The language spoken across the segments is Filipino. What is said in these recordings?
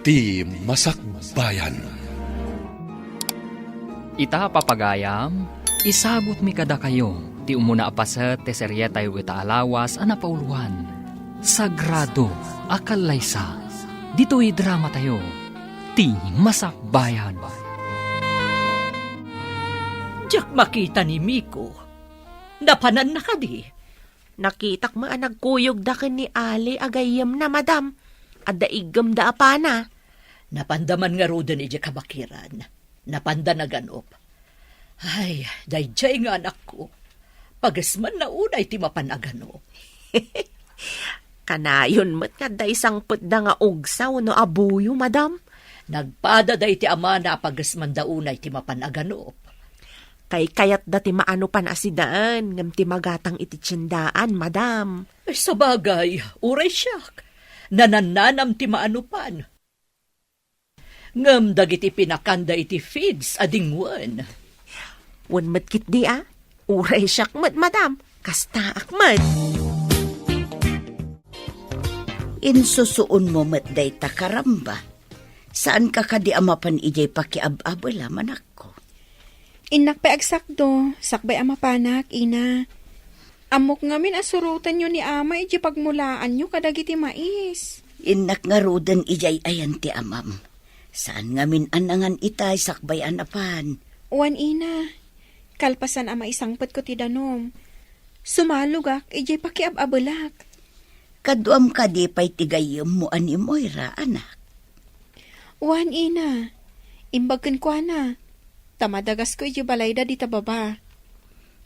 Ti Masakbayan. Ita papagayam, isagot mi kada kayo, ti umuna apaset ti seryetay wita alawas ana pauluan. Sagrado, akalaysa, dito'y drama tayo, ti Masakbayan. Diyak makita ni Miko. Napanan na ka di. Nakitak mga nagkuyog da ken ni Ali agayam na madam. Adda igam da apana. Napandaman nga rodan iti kabakiran. Napanda na ganop. Ay, dayjay nga anak ko. Pagasman na unay ti mapanaganop. Kanayon mo't nga da isang putda nga ugsaw no abuyo madam. Nagpada day ti ama na pagasman da unay ti mapanaganop. Kay kayat da ti maano pan asidaan ngam ti magatang iti tiyendaan madam. Ay, sa bagay, uray siyak. Nanananam ti maanupan. Ngam dagiti pinakanda iti feeds adingwan. Wan matkit di uray siyak mat madam. Kasta akmat. Insusuon mo matday takaramba. Saan ka kadi amapan ijay pakiab-abala manak ko? Inak pa agsakdo, sakbay amapanak, ina. Amok ngamin asurutan nyo ni ama iji pagmulaan nyo kadagiti mais. Inak nga rodan ijay ayan ti amam. Saan ngamin anangan itay sakbay anapan? Uwan ina, kalpasan ama isangpet ko ti danom. Sumalugak iji pakiab-abulak. Kaduam kadi pa'y tigayam mo ani Moira, anak. Uwan ina, imbagkan ko na. Tamadagas ko iji balayda di tababa.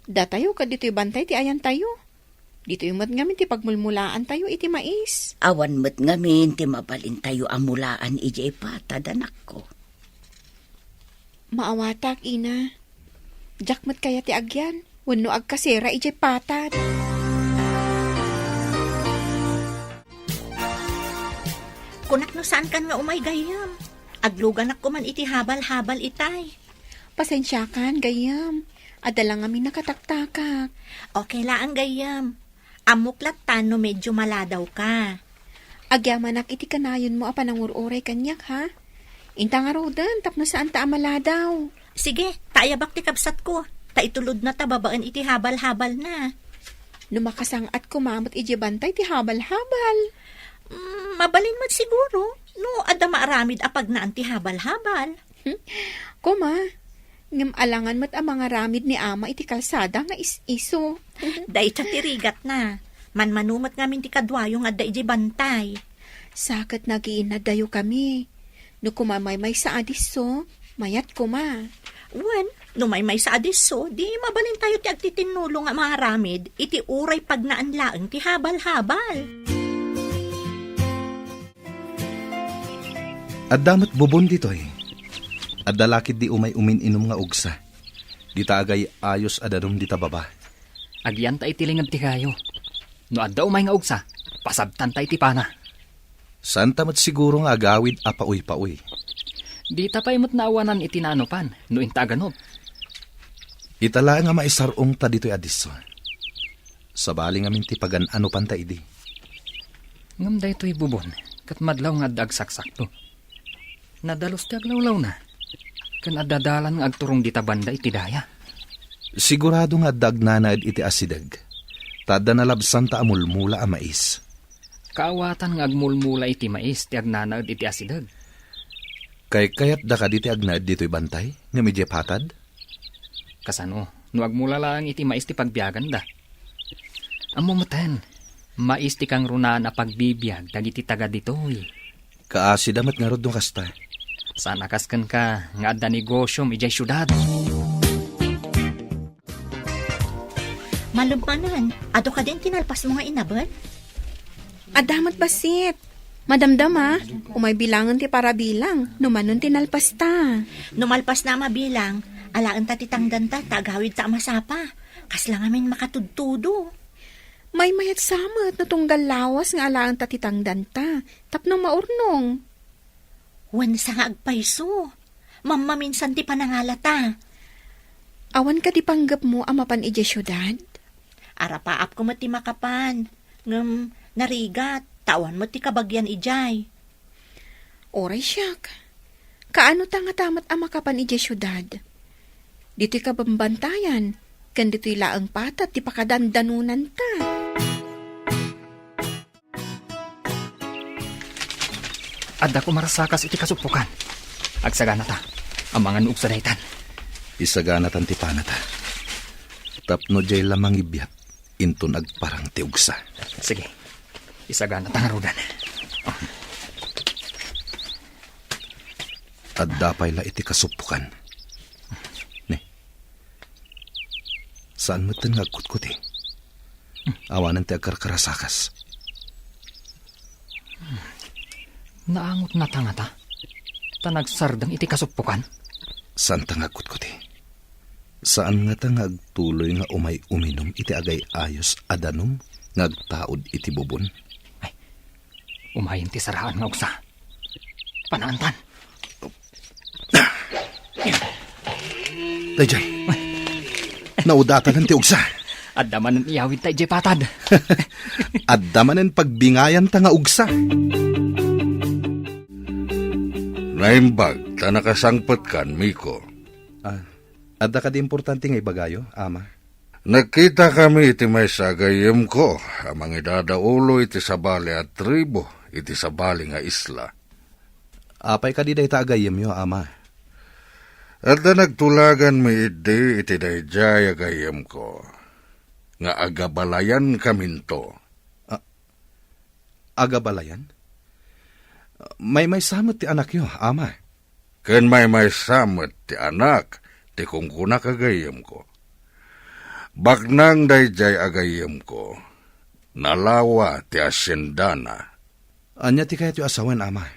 Datayo ka dito'y bantay ti ayan tayo. Dito'y mat ngamin ti pagmulmulaan tayo iti mais. Awan mat ngamin ti mabalin tayo amulaan ijay patad, anak ko. Maawatak, ina. Jakmat kaya ti agyan. Wano agkasera ijay patad. Kunak no saan kan nga umay gayam. Aglugan ako man iti habal-habal itay. Pasensya kan, gayam. Adala nga mi nakataktakak. Okay lang gayam. Amuklat tano medyo maladaw ka. Agyamanak iti kanayon mo apanangururay kanyak, ha? Inta nga rodan, tapno saan ta amaladaw. Sige, taayabak ti kabsat ko. Taitulod na tababaan iti habal-habal na. Numakasang at kumamot iti bantay ti habal-habal. Mabalin mat siguro. No, adda maaramid apag na anti habal-habal. Kuma, ngam alangan mat ang mga ramid ni ama iti kalsada nga is-iso. Day tatirigat na. Manmanumat ngamin ti kadwayong adda iti bantay. Sakat nagiin na dayo kami. No kumamay sa adiso, mayat kuma. Wen, no may sa adiso, di mabalin tayo ti agtitinulong nga mga ramid, iti uray pag naanlaang ti habal-habal. At damat bubon dito'y. At dalakid di umay umin-inom nga ugsa. Di tagay ayos adarum di tababa. Agyan ta itilingag ti kayo. No adda umay nga ugsa, pasabtan ta iti pana. Saan tamat siguro nga agawid apauy-pauy. Di ta pa'y mo't naawanan iti naanopan, no intaganop. Itala nga maisarong ta dito'y adiso. Sabali nga minti pagan ano pan ta idi. Ngam da ito'y bubon, kat madlaw nga dagsaksak to. Nadalos ti aglawlaw na. Kan adadalan nga agturong dita banda iti daya. Sigurado nga dagnanaid iti asidag. Tada nalabsan ta amulmula a mais. Kaawatan nga agmulmula iti mais ti agnanaid iti asidag. Kayat da ka diti agnaid dito'y bantay? Nga medya patad? Kasano, no agmula lang iti mais ti pagbiagan da. Amumatan, mais ti kang runa na pagbibiyag dagiti taga dito'y. Kaasi damat nga rod nung kasta. Sana kaskan ka nga adda negosyo ijay syudad. Malumpanan, ado ka din tinalpas mo nga inaban? Adamat basit. Madamdama, umay bilangan ti para bilang, numanon tinalpas ta. Numalpas na mabilang, alaan ta titangdan ta, tagawid ta masapa. Kaslang amin makatudtudo. May mayat samat na tunggal lawas nga alaan ta titangdan ta, tapno maurnong. Wan sa nga agpaiso. Mamaminsan ti panangalata. Awan ka di panggap mo amapan ije syudad? Arapaap ko mati makapan. Ngam narigat, tawan mo ti kabagyan ijay. Oray siyak. Kaano ta nga tamat ama kapan ije syudad? Dito'y kabambantayan, kan dito'y laang patat, ti pakadandanunan ta. Adda ko marasakas iti kasupukan. Agsagana ta, ang mga nuog sa daytan. Isagana tan ti panata. Tapno jay lamang ibiyat, inton agparang ti ugsa. Sige, isagana ta nga rudan. At dapay la iti kasupukan. Ne, saan mo tan ngagkutkuti? Awanan ti agkarkarasakas. Naangot na ta nga ta. Tanagsardang iti kasupukan. Saan ta ngagkutkuti? Saan nga ta ngagtuloy nga umay uminom iti agay ayos adanom ngagtaod iti bubon? Umayin ti saraan nga ugsa. Panaantan. Dayjay, naudatan ng ti ugsa. Adda man iyawid tayo jay patad. At damanen pagbingayan ta nga ugsa. Naimbag, ta nakasangpet kan, Miko. Adda ka di importante nga ibagayo, ama. Nagkita kami iti may sagayem ko, amang idadaulo iti sabali at tribo, iti sabali nga isla. Apay ka di day taagayem yo, ama. At na nagtulagan mi iti dayjay agayem ko, nga agabalayan kaminto. Agabalayan? May samot ti anak yo, ama. Ken may samot ti anak, ti kungkuna kagayem ko. Baknang dayjay agayem ko, nalawa ti asyendana. Anya ti kayat yo asawan, ama.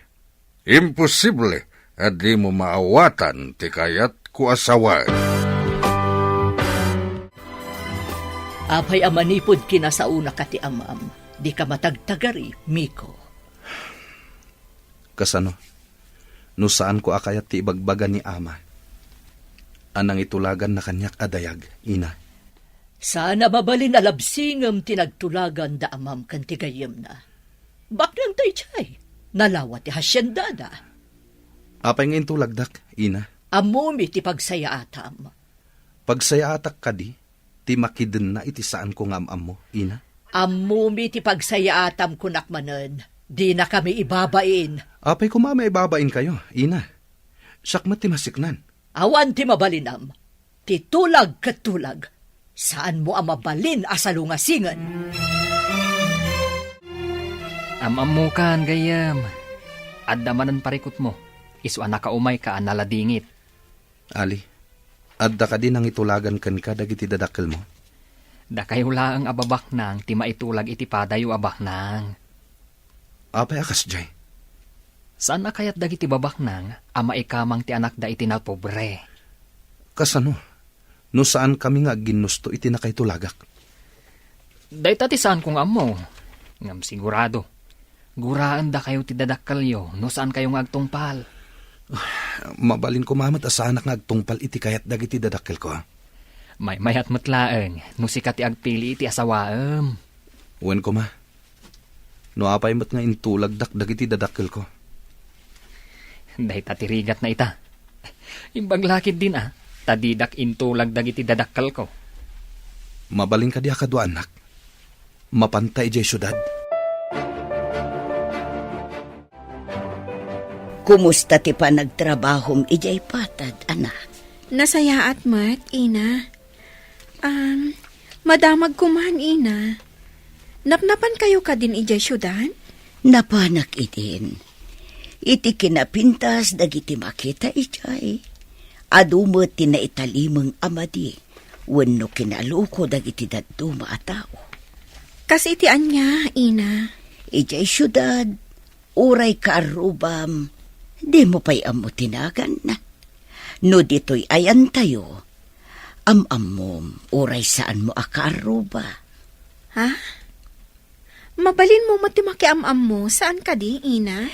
Imposible, at di mo maawatan ti kayat ku asawa. Apay amanipod kinasauna ka ti amam. Di ka matagtagari, Miko. Kasano? No saan ko akayat ti ibagbaga ni ama? Anang itulagan na kanyak adayag, ina. Sana mabalin alabsingam tinagtulagan da amam kan tigayem na. Baklang tayo chay, nalawa ti hasyendada. Apay nga intulagdak, ina. Amumi ti pagsayaatam. Pagsayaatak ka di, ti makiden na iti saan ko nga amam mo, ina. Amumi ti pagsayaatam kunakmanen, di na kami ibabain. Apay ko mama ibabain kayo, ina. Sakmat ti masiknan. Awan ti mabalinam, ti tulag katulag, saan mo ang mabalin asalungasingan? Amam mo kan, gayam. Adda manan parikot mo. Isu anak ka umay ka analadingit. Ali, adda ka din ang itulagan kan ka dagiti dadakkel mo. Da kayo laang ababak nang ti maitulag iti padayo abak nang. Apay akas jay. Saan na kayat dagiti babak nang ama ikamang ti anak da iti na pobre? Kasano? No saan kami nga ginusto iti nakaitulagak? Dahit ati saan kong amo? Ngam sigurado. Guraan da kayo ti dadakkalyo no saan kayo nga agtungpal. Mabalin ko mamat asanak nga agtungpal iti kayat dagiti dadakkel ko. May mayat matlaeng no sikat ti agpili iti asawaem. Uwan ko ma. No apay mat nga intulagdak dagiti dadakkel ko. Dahit atirigat na ita. Imbaglakid din tadidak intulag dagiti dadakkal ko. Mabalin ka di akadwa anak. Mapantay jay syudad. Kumusta ti pa nagtrabahom ijay patad, anak? Nasayaat mat, ina. Madamag kuman, ina. Napnapan kayo ka din ijay syudan? Napanak idin. Iti kinapintas dagiti makita ijay. Adumot ti na italimang amadi. Wenno kinaluko dagiti daduma a tao. Kasi iti anya, ina. Ijay syudad, uray kaarubam, di mo pa'y amo tinagan na. No dito'y ayan tayo, amom, uray saan mo akaruba. Ha? Mabalin mo matimaki mo, saan ka di, ina?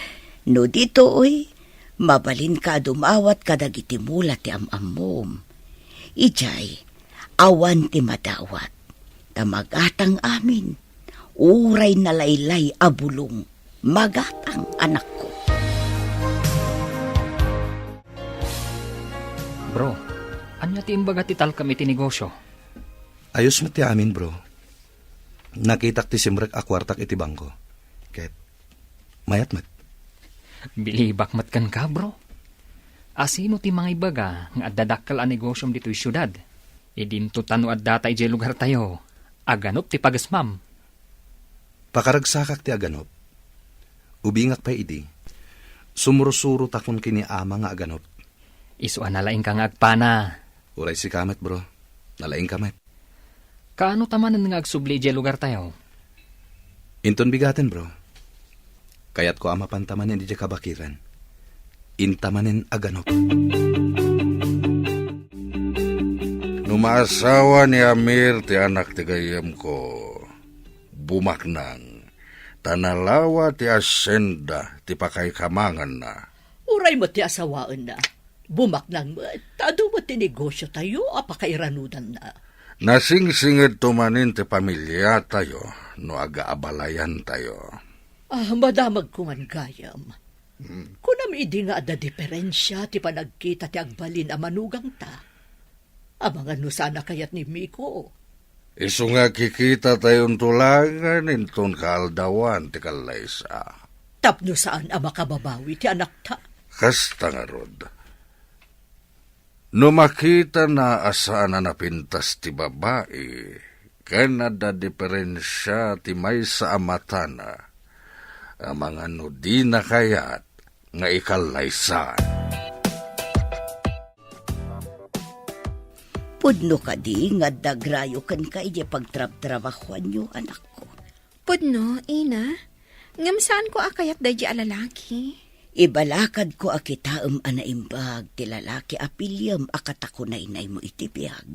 No dito'y, mabalin ka dumawat kadagiti mula ti amom. Ijay, awan ti madawat, tamagatang amin, uray na laylay abulong, magatang anak ko. ti imbaga ti talkam iti negosyo. Ayos mo ti amin, bro. Nakitak ti simrek akwartak iti bangko. Ket, mayat mat. Bilibak mat kan ka, bro. Asino ti mga ibaga nga addadakkel a negosyom dito'y syudad. Idinto tano at data iti lugar tayo. Aganop ti pagasmam. Pakaragsakak ti aganop. Ubingak pa idi. Sumurusuro takon kini ama nga aganop. Isuan nalaing ka nga agpana. Uray si kamet, bro. Nalaing kamet. Kaano tamanan nga agsubli iti lugar tayo? Inton bigaten, bro. Kayat ko ama pantamanin di kabakiran. Intamanin aganop. Numaasawa ni Amir ti anak ti gayam ko. Bumaknang. Tanalawa ti asyenda ti pakaykamangan na. Uray mo ti asawaan na. Bumaknang mo, tado mo ti negosyo tayo, apakairanudan na. Nasingsingid tumanin ti pamilya tayo no agaabalayan tayo. Madamag ko man gayam. Kunam idi nga ada diferensya ti panagkita ti agbalin a manugang ta. Mga no sana kayat ni Miko. Isu nga kikita tayong tulangan inton kaaldawan ti kalaysa. Tapno saan a makababawi ti anak ta. Kasta nga rod. No makita na asaan na napintas ti babae, kanada diferensya ti may sa amatana, ang mga no di na kayat nga ikalaysan. Pudno ka di nga dagrayo kan ka iti pagtrab-trabahuan nyo, anak ko. Pudno, ina. Ngam saan ko akayat da di alalaki? Ibalakad ko akitaam anaimbag ti lalaki apilyam akatakunay mo iti biyag.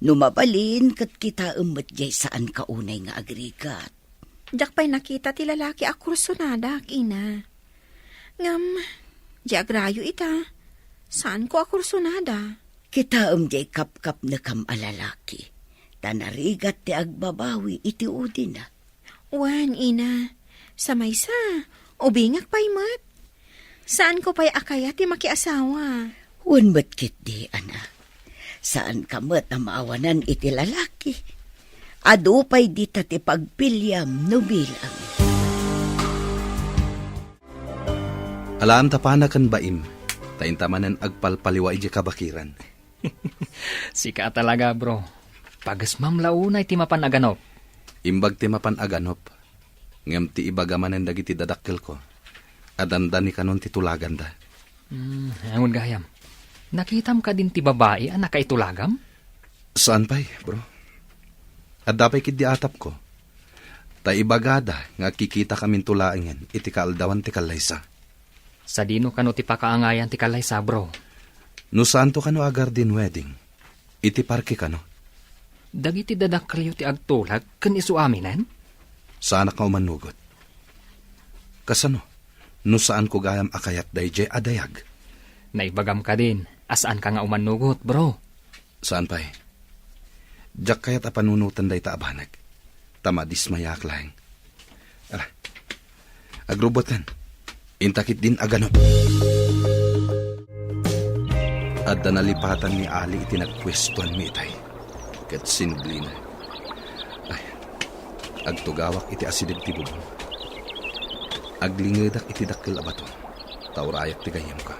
Numabalin kat kitaam matjay saan kaunay nga agrigat. Jak pa'y nakita ti lalaki a kursunada, ina. Ngam, di agrayo ita. Saan ko a kursunada? Kitaam jay kap-kap na kam alalaki. Tanarigat ti agbabawi iti udin na. Wan, ina. Sa maysa, ubingak pa'y mat. Saan ko pa'y akaya ti makiasawa? Wan matkit di, ana. Saan ka mat na maawanan iti lalaki? Ado pa'y di ti pagpilyam no bilang. Alam tapana kan baim. Taintamanan agpalpaliwa iti kabakiran. Sika talaga, bro. Pagasmam launay ti mapan aganop. Imbag ti mapan aganop. Ngem ti ibagamanen dagiti dadakkel ko. Adandan ni kanon ti tulagan da. Angon gayam. Nakitam ka din ti babae a nakaitulagam? Saan pa'y, bro? At dapay kid di atap ko. Ta ibagada nga kikita kamin tulaangan iti kaaldawan ti kalaysa. Sa dino kano ti pakaangayan ti kalaysa, bro? No saan to kano agar din wedding? Iti parke kano? Dagiti dadakkelyo ti agtulag ken isu aminan? Saan ka umanugot? Kasano? No saan ko gayam akayat dayjay adayag? Naibagam ka din. Asaan ka nga umanugot, bro? Saan pa'y? Diyak kayat apanunutan day taabanag. Tama dismayak lang. Ara, agrubotan. Intakit din aganop. At nalipatan ni Ali itinagpwestuan mi itay. Kat sinubli na. Ay, agtugawak iti asideg ti bubong. Aglingedak iti dakkel abato. Taurayak ti gayam ka.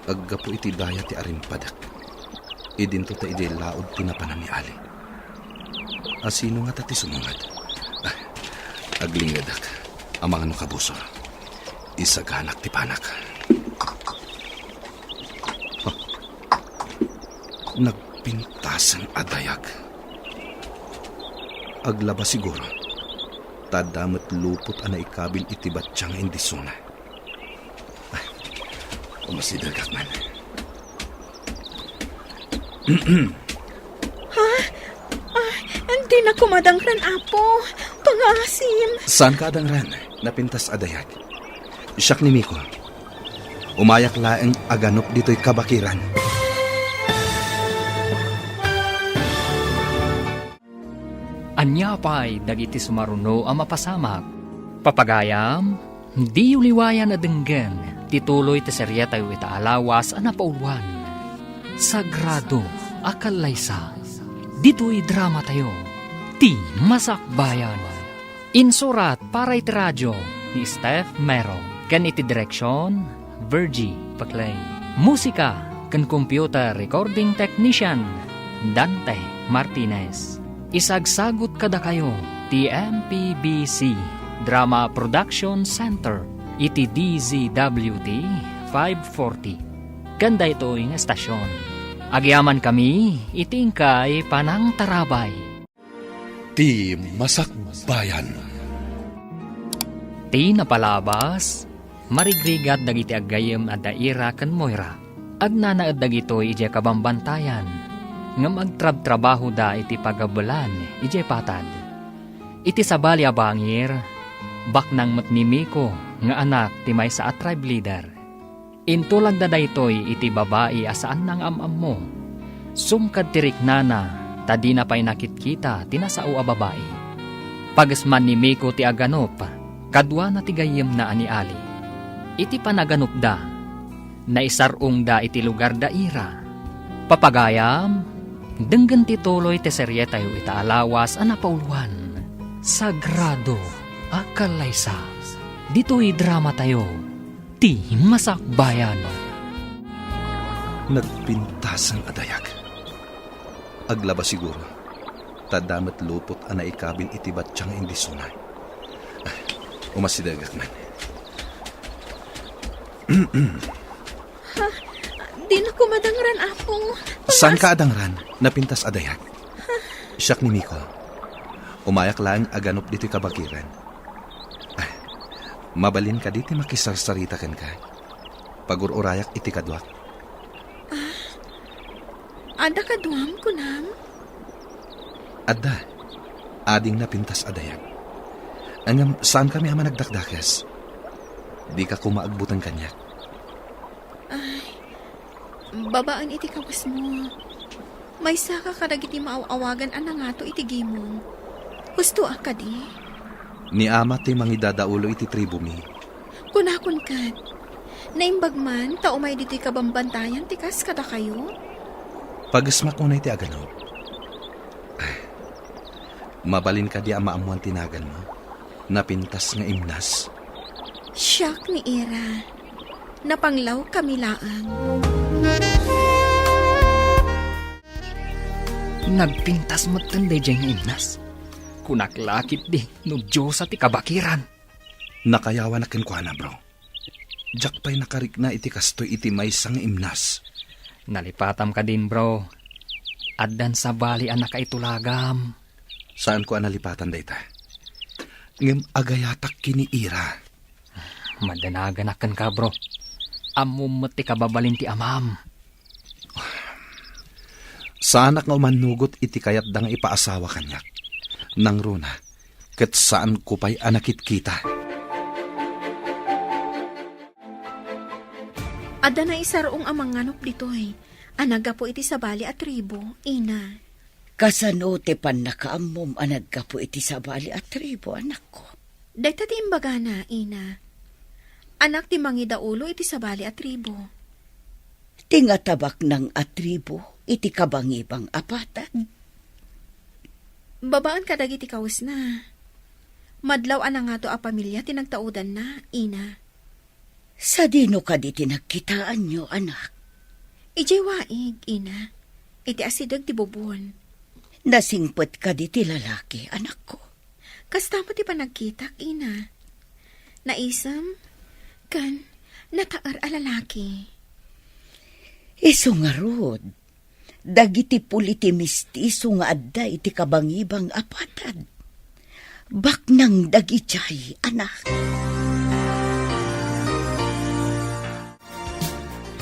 Aggapo iti daya ti arimpadak. Idinto ta iti laod tinapanan ni Ali. Asino nga tati sumungad? Aglingedak. Amang ano kabusor. Isaganak ti panak. Nagpintasan adayag. Aglaba siguro. Tadamat lupot ana ikabil iti batsyang indisuna. Umasidagak man. Hindi na kumadangran, apo. Pangasim. Saan ka adangran? Napintas adayag. Siyak ni Miko. Umayak laeng aganop dito'y kabakiran. Anya pa'y dagiti sumaruno ang mapasamak. Papagayam, Di uliwayan na denggan, tituloy ti serya tayo itaalawas ang napauluan. Sagrado Akalaysa. Dito'y drama tayo. Ti Masakbayan. Insurat para iti radyo ni Steph Mero. Kan iti direksyon, Virgie Paclay. Musika kan computer recording technician, Dante Martinez. Isagsagot kada kayo, TMPBC Drama Production Center, iti DZWT 540. Ganda ito yung estasyon. Agyaman kami, itingkay panang tarabay. Ti Masakbayan. Ti napalabas, marigrigat dagiti aggayem at daira kan Moira. Agnanaad dagito ije kabambantayan, nga magtrab-trabaho da iti pagabulan ije patad. Iti sabali abangir, baknang matnimiko nga anak ti may sa tribe leader. Intulag da daytoy iti babae asaan ng amam mo. Sumkad tirik nana, tadi na pa'y nakitkita tinasao a babae. Pagasman ni Miko ti aganop, kadwa na ti gayem na ani Ali. Iti panaganop da, naisarong da iti lugar da ira. Papagayam, denggan ti tuloy ti serye tayo itaalawas a napauluan. Sagrado Akalaysa. Dito'y drama tayo. Ti Masakbayan. Nagpintasan adayag. Aglaba siguro. Tadamat lupot ana ikabin iti batsyang indisuna. Umasidagak man. Di na ko madangran, Apo. Saan ka adangran? Napintas adayag. Siyak ni Miko. Umayak lang aganop dito'y kabakiran. Mabalin ka diti makisarsarita ken ka. Pagururayak iti kadwak. Ada kaduam ko nam. Adda, ading napintas adayag. Angam, saan kami ama nagdakdakas? Di ka kumaagbutan kanyak. Babaan iti kawas mo. May saka kadagiti maawagan ana nga to iti gimong. Gusto ka di? Ni ama ti mangidadaulo iti tribu mi. Kunakon kad. Naimbag man, taumay dito'y kabambantayan, tikas kada kayo? Pagasmak mo na iti agano. Mabalin ka di ama amuan tinagan mo. Napintas nga imnas. Siyak ni Ira. Napanglaw kami laang. Nagpintas mo't tanday diyang imnas. Kunaklakit di, no Diyos at ikabakiran. Nakayawa na kenkwana, bro. Jak pa'y nakarik na iti kastoy iti may sang imnas. Nalipatam ka din, bro. Addan sa bali anak kaitulagam. Saan ko analipatan dayta? Ngem agayatak kini Ira. Madanaganakan ka, bro. Amum ti kababalin ti amam. Saanak nga umanugot iti kayat da nga ipaasawa kanyak. Nang runa, ket saan ko pa'y anakit kita. Ada na isarong amang nganop dito'y. Anaga po iti sabali at tribo, ina. Kasano te pan nakaamom anagga po iti sabali at tribo, anak ko. Dahita ti imbaga na, ina. Anak ti mangidaulo iti sabali at tribo. Tingatabak ng atribo, iti kabangibang apatan. Babaan ka dagiti kawas na. Madlaw ana nga to a pamilya tinagtaudan na, ina. Sa dino ka di tinagkitaan nyo, anak. Ijay waig, ina. Iti asidag ti bubon. Nasingpot ka di ti lalaki, anak ko. Kasta mo ti panagkitak, ina. Naisam, kan, nataar a lalaki. Iso nga rod. Dagiti puliti mistiso nga adda iti kabangibang apatad. Baknang dagitay, anak.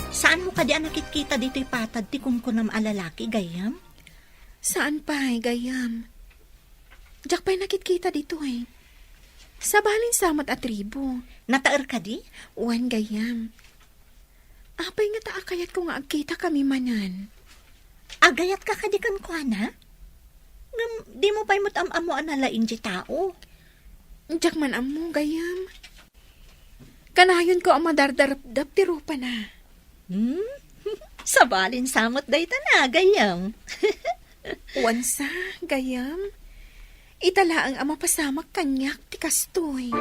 Saan mo ka di nakikita dito'y patad ti kumkunam alalaki, gayam? Saan pa, gayam? Diyak pa'y nakitkita dito eh. Sa balin samat at tribo. Nataer ka di? Uwan, gayam. Apay nga taakayat ko nga agkita kami manan. Agayat ka kadikan ko, na? Di mo pa'y matam-amo analain di tao. Diyak man amo, gayam. Kanayon ko ang madardarap-dap ti rupa na. Sa balin samot day na, gayam. Wansa, gayam. Itala ang mapasamak kanyak ti kastoy.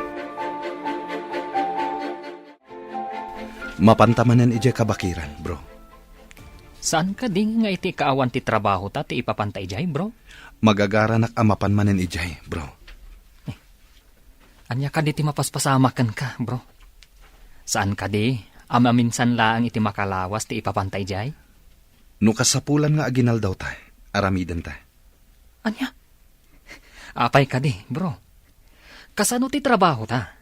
Mapantamanan ije kabakiran, bro. Saan ka ding nga iti kaawan ti trabaho ta ti ipapantay jay, bro? Magagaranak amapan manen ijay, bro. Anya ka di ti mapaspasamakan ka, bro? Saan ka di? Ama minsan laang iti makalawas ti ipapantay jay? No kasapulan nga aginal daw ta, aramidan ta. Anya? Apay ka di, bro. Kasano ti trabaho ta?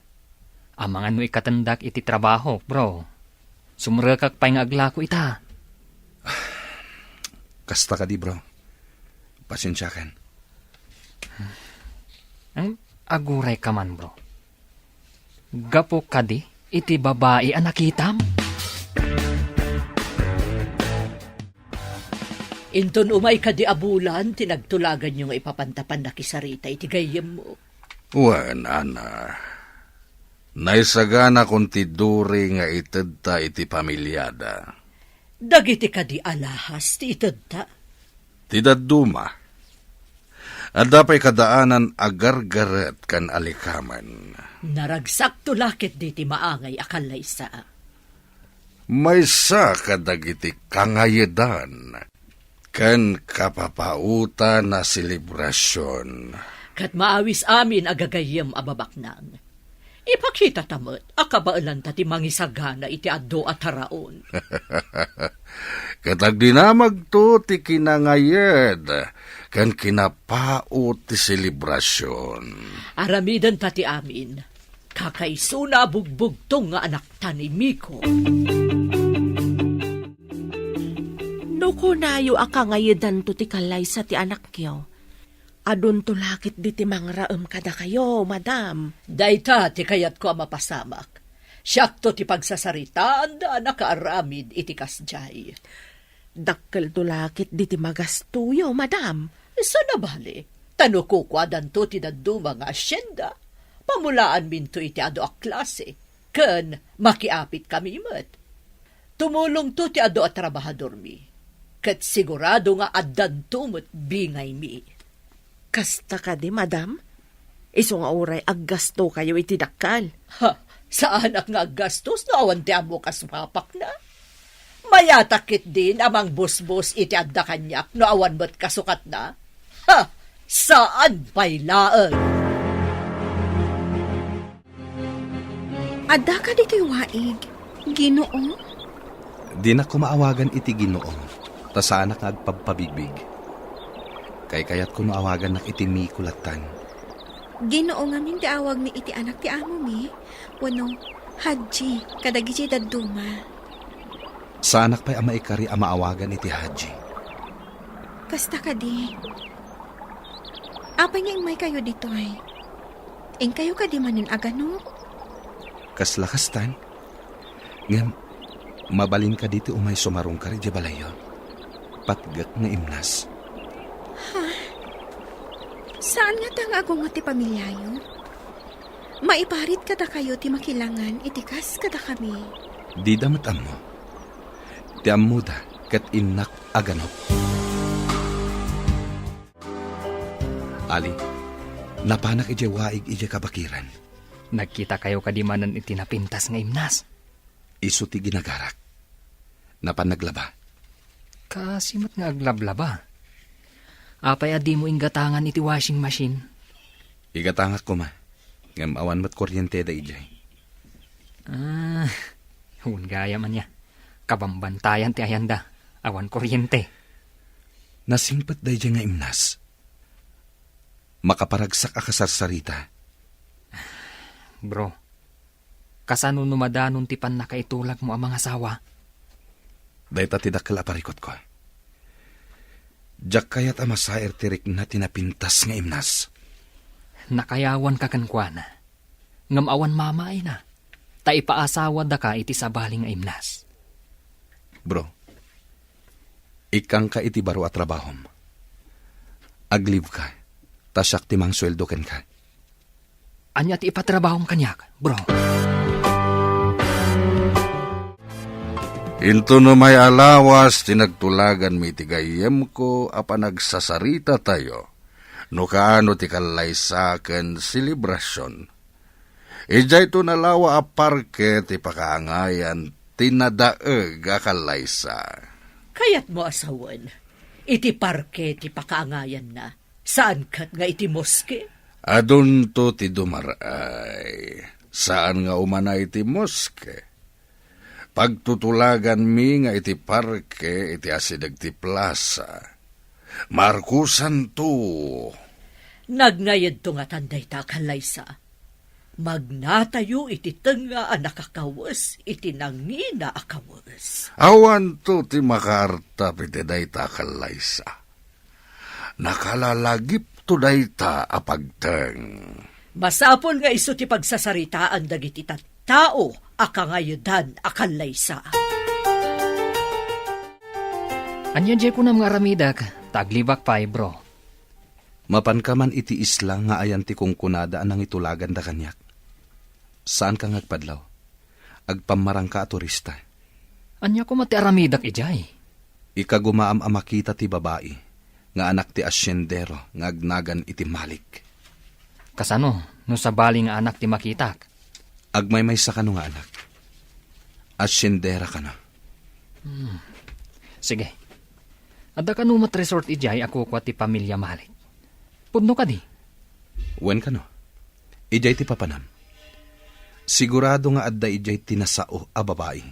Amangan no ikatandak iti trabaho, bro. Sumrekak pa'y nga aglako ita. Kasta ka di, bro. Pasensya kan. Aguray ka man, bro. Gapo ka di, iti babae ang nakitam. Inton umay ka di abulan, tinagtulagan nyo nga ipapantapan na kisarita, iti gayem mo. Wan, ana. Naisagana kung tiduri nga itadta iti pamilyada. Dagiti ka di alahas, ti itadta. Tidaduma. At dapay kadaanan agargaret kan alikaman. Naragsak tulakit di ti maangay akalay sa. May sa kadagiti kangayedan. Kan kapapauta na selebrasyon. Kat maawis amin agagayem ababaknang. Ipakita tamot, akabaalan ta ti mangisagana iti addo at haraon. Katag dinamag to ti kinangayed, kan kinapaot ti selebrasyon. Aramidan ta ti amin, kakaisuna bugbugtong nga anak ta ni Miko. No kunayo akangayedan to ti kalay sa ti anak kyo. Adun tulakit di ti mangraem kada kayo, madam. Dayta ti kayat ko ang mapasamak. Siyakto ti pagsasaritaan da nakaaramid iti kasjay. Dakkel tulakit di ti magastuyo, madam. Sa nabali, tano ko kwadan to ti daduma nga asyenda. Pamulaan minto iti ado a klase. Ken makiapit kami met. Tumulong to ti ado a trabahador mi. Ket sigurado nga addan tumot bingay mi. Kasta ka di, madam? Iso nga oray aggasto kayo iti dakkal. Ha, sa anak nga gastos na awan ti amo kaswapak na. Mayatakit din amang busbus iti adda kanyak no awan mo't kasukat na. Ha, saan pa'y laeng? Adda ka dito'y waig. Ginoo? Di na ko maawagan iti Ginoo, ta sana nga agpagpabigbig. Kay kayat ko no awagan nak iti Mikulatan. Ginoo nga min awag mi iti anak ti amo mi. Wano, Haji, kadagiti daduma. Sa anak pa'y ama ikari ang maawagan iti Haji. Kasta ka di. Apay nga may kayo dito ay. Ing kayo ka di manin agano? Kaslakastan. Ngam, mabalin ka dito umay sumarong ka rin di balayo. Patgak nga imnas. Saan nga tang ako nga ti pamilyayo? Maiparit kada kayo ti makilangan, itikas kada kami. Di damat amo. Ti amo da, kat inak aganop. Ali, napanak ije waig ije kabakiran. Nagkita kayo kadimanan iti napintas nga imnas. Isu ti ginagarak. Napanaglaba. Kasimot nga aglablaba. Apay adi mo inggatangan iti washing machine. Igatangak ko ma. Ngam awan mat kuryente da ijay. Hun gaya man niya. Kabambantayan ti ayanda. Awan kuryente. Nasimpet da ijay nga imnas. Makaparagsak akasarsarita. Bro, kasano numadanon ti pan nakaitulak mo ang mga asawa? Dahita ti dakkel aparikot ko. Jak kayat ama saer tirik na tinapintas nga imnas. Nakayawan ka kankwana. Ngamawan mamaay na. Ta ipaasawa da ka iti sabaling nga imnas. Bro, ikang ka iti baro at trabahom. Aglive ka, tasyak timang sweldo ken ka. Anya ti ipatrabahong kanyak, bro. Into no may alawas, tinagtulagan mi ti gayem ko, apan nagsasarita tayo, no kaano ti kalaysa ken selebrasyon. Ijay to nalawa a parke ti pakaangayan, tinadaeg a kalaysa. Kayat mo asawan, iti parke ti pakaangayan na. Saan kat nga iti moske? Adun to ti dumaray, saan nga umanay ti moske? Pagtutulagan mi nga iti parke, iti asidag ti plaza. Markusan to. Nagnayad to nga tanday ta kalaysa. Magnatayo iti tenga a nakakawas, iti nangina akawas. Awan to ti makaarta piti dayta kalaysa. Nakalalagip to dayta apagteng. Masapol nga iso ti pagsasaritaan dagiti tao akangayudan akalaysa. Anya jay ko na mga ramidak, taglibak pa bro. Mapan ka man iti isla nga ayan ti kungkunada anang itulagan da kanyak. Saan ka ngagpadlaw? Agpamarang ka a turista. Anya ko mati aramidak ijay. Ikagumaam a makita ti babae, nga anak ti asyendero, nga agnagan iti malik. Kasano, no sa bali nga anak ti makitak? Agmaymay sa kano nga anak. Asyendera ka na. Sige. Adda ka numat resort ijay ako kwa ti pamilya malik. Pudno ka di. Wen ka no? Ijay ti papanam. Sigurado nga adda ijay tinasao a babae.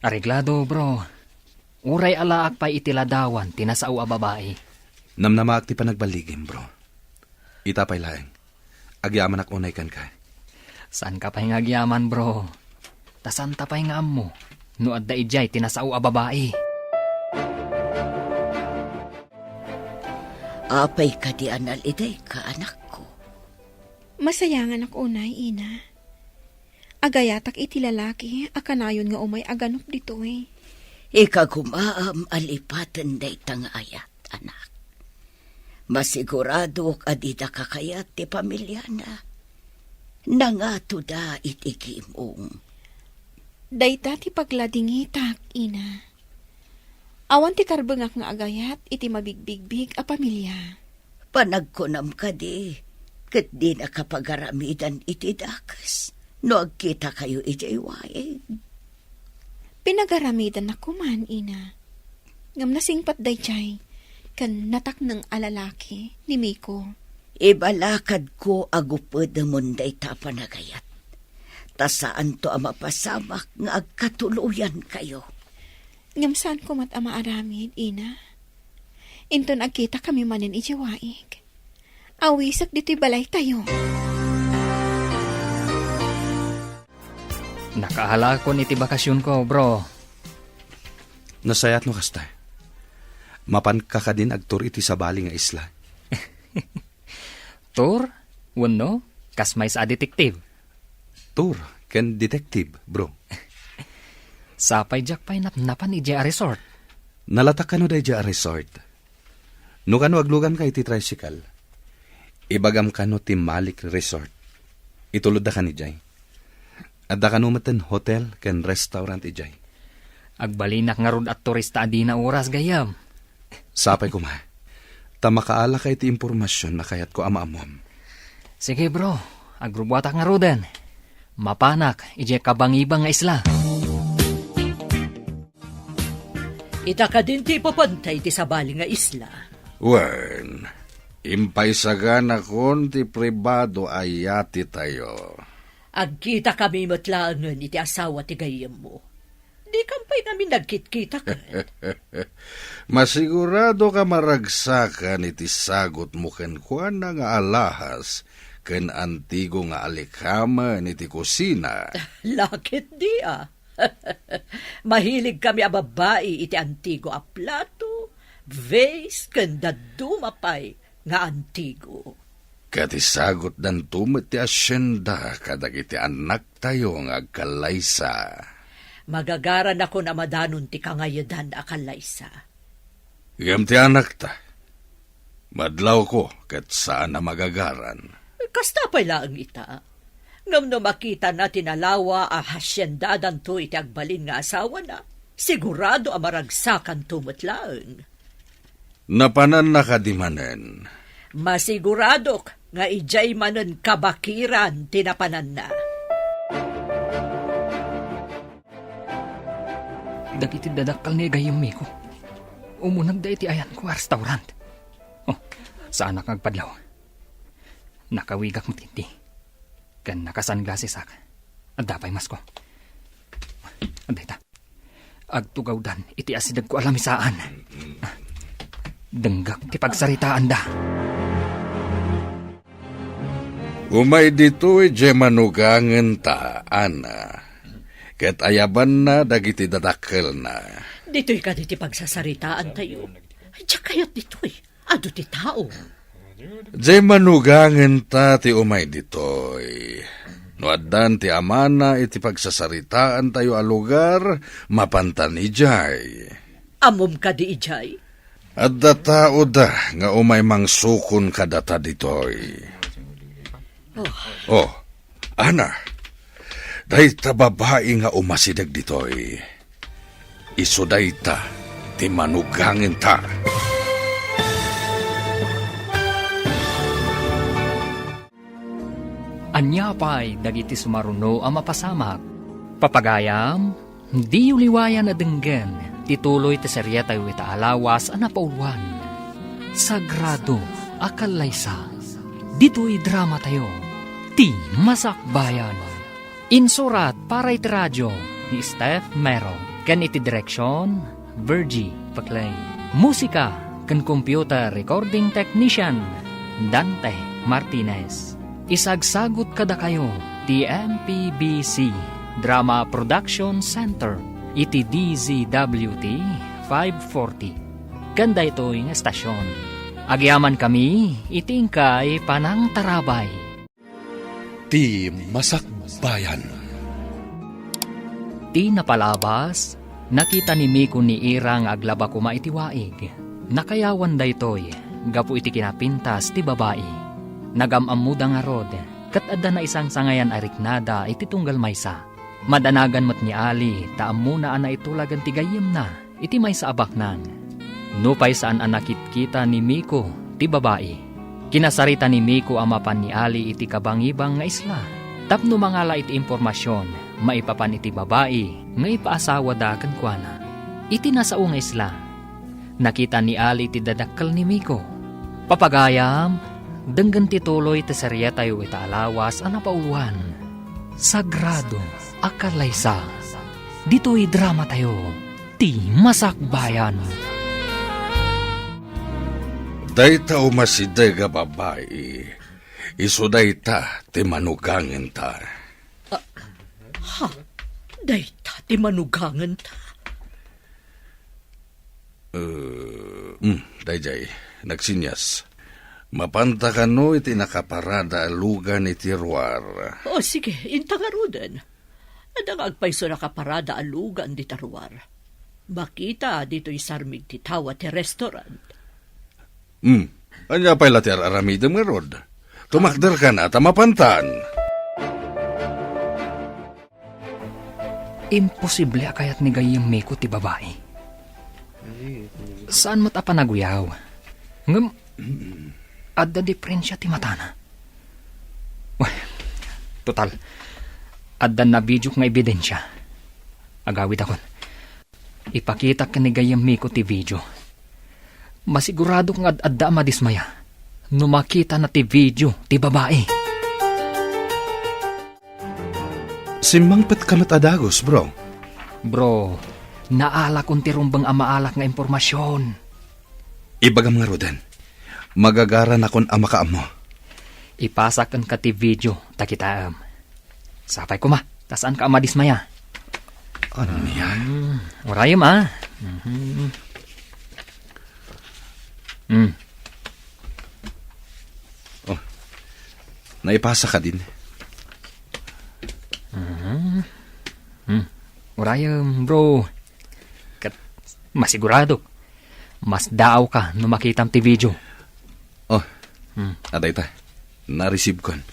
Areglado bro. Uray alaak pa itiladawan tinasao a babae. Namnamaak ti panagbaligim, bro. Itapay laeng. Agyaman ak unay kan ka. Saan ka pa'y ngagyaman bro? Tasan ta pa'y nga mo? No adda ijay tinasao a babae. Apay ka di anal iday ka, anak ko. Masayangan ako unay, ina. Agayatak iti lalaki, akanayon nga umay aganop dito eh. Ikagumaam alipatan day tangayat, anak. Masigurado adida kakayat ti pamilya na. Nangato da itigimong. Dayta ti pagladingitak, ina. Awan ti karbengak nga agayat, iti mabigbigbig a pamilya. Panagkunam ka di, kat di nakapagaramidan iti dakas. No agkita kayo iti iwaig. Pinagaramidan ako man, ina. Ngam nasingpat dayjay, kan natak ng alalaki ni Miko. Ibalakad ko agupod munday tapanagayat. Tasaan to ang mapasamak nga agkatuluyan kayo. Ngam saan ko mat ama aramid, ina? Inton agkita kami manin ijiwaig. Awisak dito'y balay tayo. Nakahala ko iti bakasyon ko bro. Nasayat no kasta. Mapan ka ka din agtur iti sabali nga isla. Tur, wano, kasmay sa detektiv. Tur, ken detective, bro. Sapay jak pa'y napnapan iti a resort. Nalatak ka no day a resort. No kano aglugan ka iti tricycle. Ibagam ka no ti Malik Resort. Itulod da ka ni Jay. Adda ka no maten hotel ken restaurant ijay. Agbalinak nga rod at turista adi na oras gayam. Sapay ko ma. Tamakaala ka iti impormasyon na kayat ko amaamom. Sige bro, agrubuatak nga roden. Mapanak, ije kabangibang nga isla. Ita ka din ti papantay ti sabali nga isla. Wen, impaysagan akon ti pribado ayati tayo. Agkita kami matlaangan iti asawa ti gayem mo. Di kampay namin nagkit-kita ka. Masigurado ka maragsakan iti sagot mo ken kuan na nga alahas ken antigo nga alikama iti kusina. Lakit di ah. Mahilig kami a babae iti antigo a plato, vase, kanda dumapay nga antigo. Kati sagot dan tumit ti asyenda kadag iti anak tayo nga agkalaysa. Magagaran ako na madanon ti kangayadan akalaysa. Igam ti anak ta. Madlaw ko kat saan na magagaran. Kasta pa'y laang ita. Ngam no makita natin alawa a hasyendadan to iti agbalin nga asawa na. Sigurado amaragsakan tumutlaang. Napanan na kadimanen. Masiguradok nga ijay manen kabakiran tinapanan na. Dagiti dadakkel ni gayem Miko. Umunag da iti ayan ko restaurant. Oh, saan nakagpadlaw? Nakawigak mo tinti. Kan nakasunglasses ak. At dapay mas ko. Anday ta. Agtugaw dan iti asidag ko alamisaan. Denggak ti pagsaritaan da. Umay dito'y manugangen ta, Ana. Ket ayaban na dagiti dadakkel na. Dito'y ka diti pagsasaritaan tayo. Ay, tiyak kayat dito'y. Ado ti tao. Manugangen ta ti umay dito'y. No addan ti amana iti pagsasaritaan tayo a lugar, mapantan ijay. Amom ka di ijay. At datao da nga umay mangsukon kadata ditoy. Oh, Ana, dahi ta babae nga umasidag ditoy. Iso dahi ta, ti manugangin ta. Anya pa'y dagiti sumaruno ang mapasamak. Papagayam, di uliwayan na denggen, tituloy ti serya tayo ita alawas ang napauluan. Sagrado, akalaysa, dito'y drama tayo, ti masakbayan. Insurat para iti radyo ni Steph Mero, kan iti direksyon, Virgie Paclay. Musika, kan computer recording technician, Dante Martinez. Isagsagot kada kayo, ti MPBC Drama Production Center, iti DZWT 540. Ganda ito'y nga estasyon. Agyaman kami, itingkay panang tarabay. Ti Masakbayan. Ti napalabas, nakita ni Miko ni Irang aglaba kuma iti waig. Nakayawan da ito'y, gapu iti kinapintas ti babae. Nagamammuda nga rod, kat adda na isang sangayan ariknada iti tunggal maysa. Madanagan mat ni Ali, taamuna ana itulagan ti gayem na, iti maysa abak nang. Nupay saan anakit kita ni Miko, ti babae. Kinasarita ni Miko amapan ni Ali iti kabangibang nga isla. Tapno mangala iti impormasyon, maipapan iti babae, nga ipaasawa da kankwana. Iti nasao nga isla. Nakita ni Ali iti dadakkel ni Miko. Papagayam, denggan tituloy ti serya tayo ita alawas ang napauluan. Sagrado, akalaysa, dito'y drama tayo, ti masakbayan. Dayta umasiday nga babae, iso dayta ti manugangin ta. Dayta ti manugangan ta. Dayjay, nagsinyas. Mapanta ka no iti nakaparada alugan iti ruar. O sige, intangarudan. Adang agpayso nakaparada alugan di taruar. Makita dito'y sarmig ti tawa ti restaurant. Anya pa'y latir aramidem nga rod. Tumakder ka na, tamapantan. Imposible akayat ni gayem Miko ti babae. Saan mo't apanaguyaw? Ngam, adda diferensya ti matana. Total, adda na video nga ebidensya. Agawid akon. Ipakita ka ni gayem Miko ti video. Masigurado nga adda madismaya. Numakita na ti video ti babae. Simangpet kamat adagos, bro. Bro, naalak kong tirumbang amaalak nga impormasyon. Ibagam nga roden. Magagaran akon ama ka mo. Ipasakan ka ti video, takitaam. Sapay ko ma, tasaan ka amadismaya. Ano niya? Urayam ah. Oh, naipasa ka din. Urayam bro. Kat, masigurado. Mas daaw ka no makitam ti video. Oh, aday ta. Na-receive kon.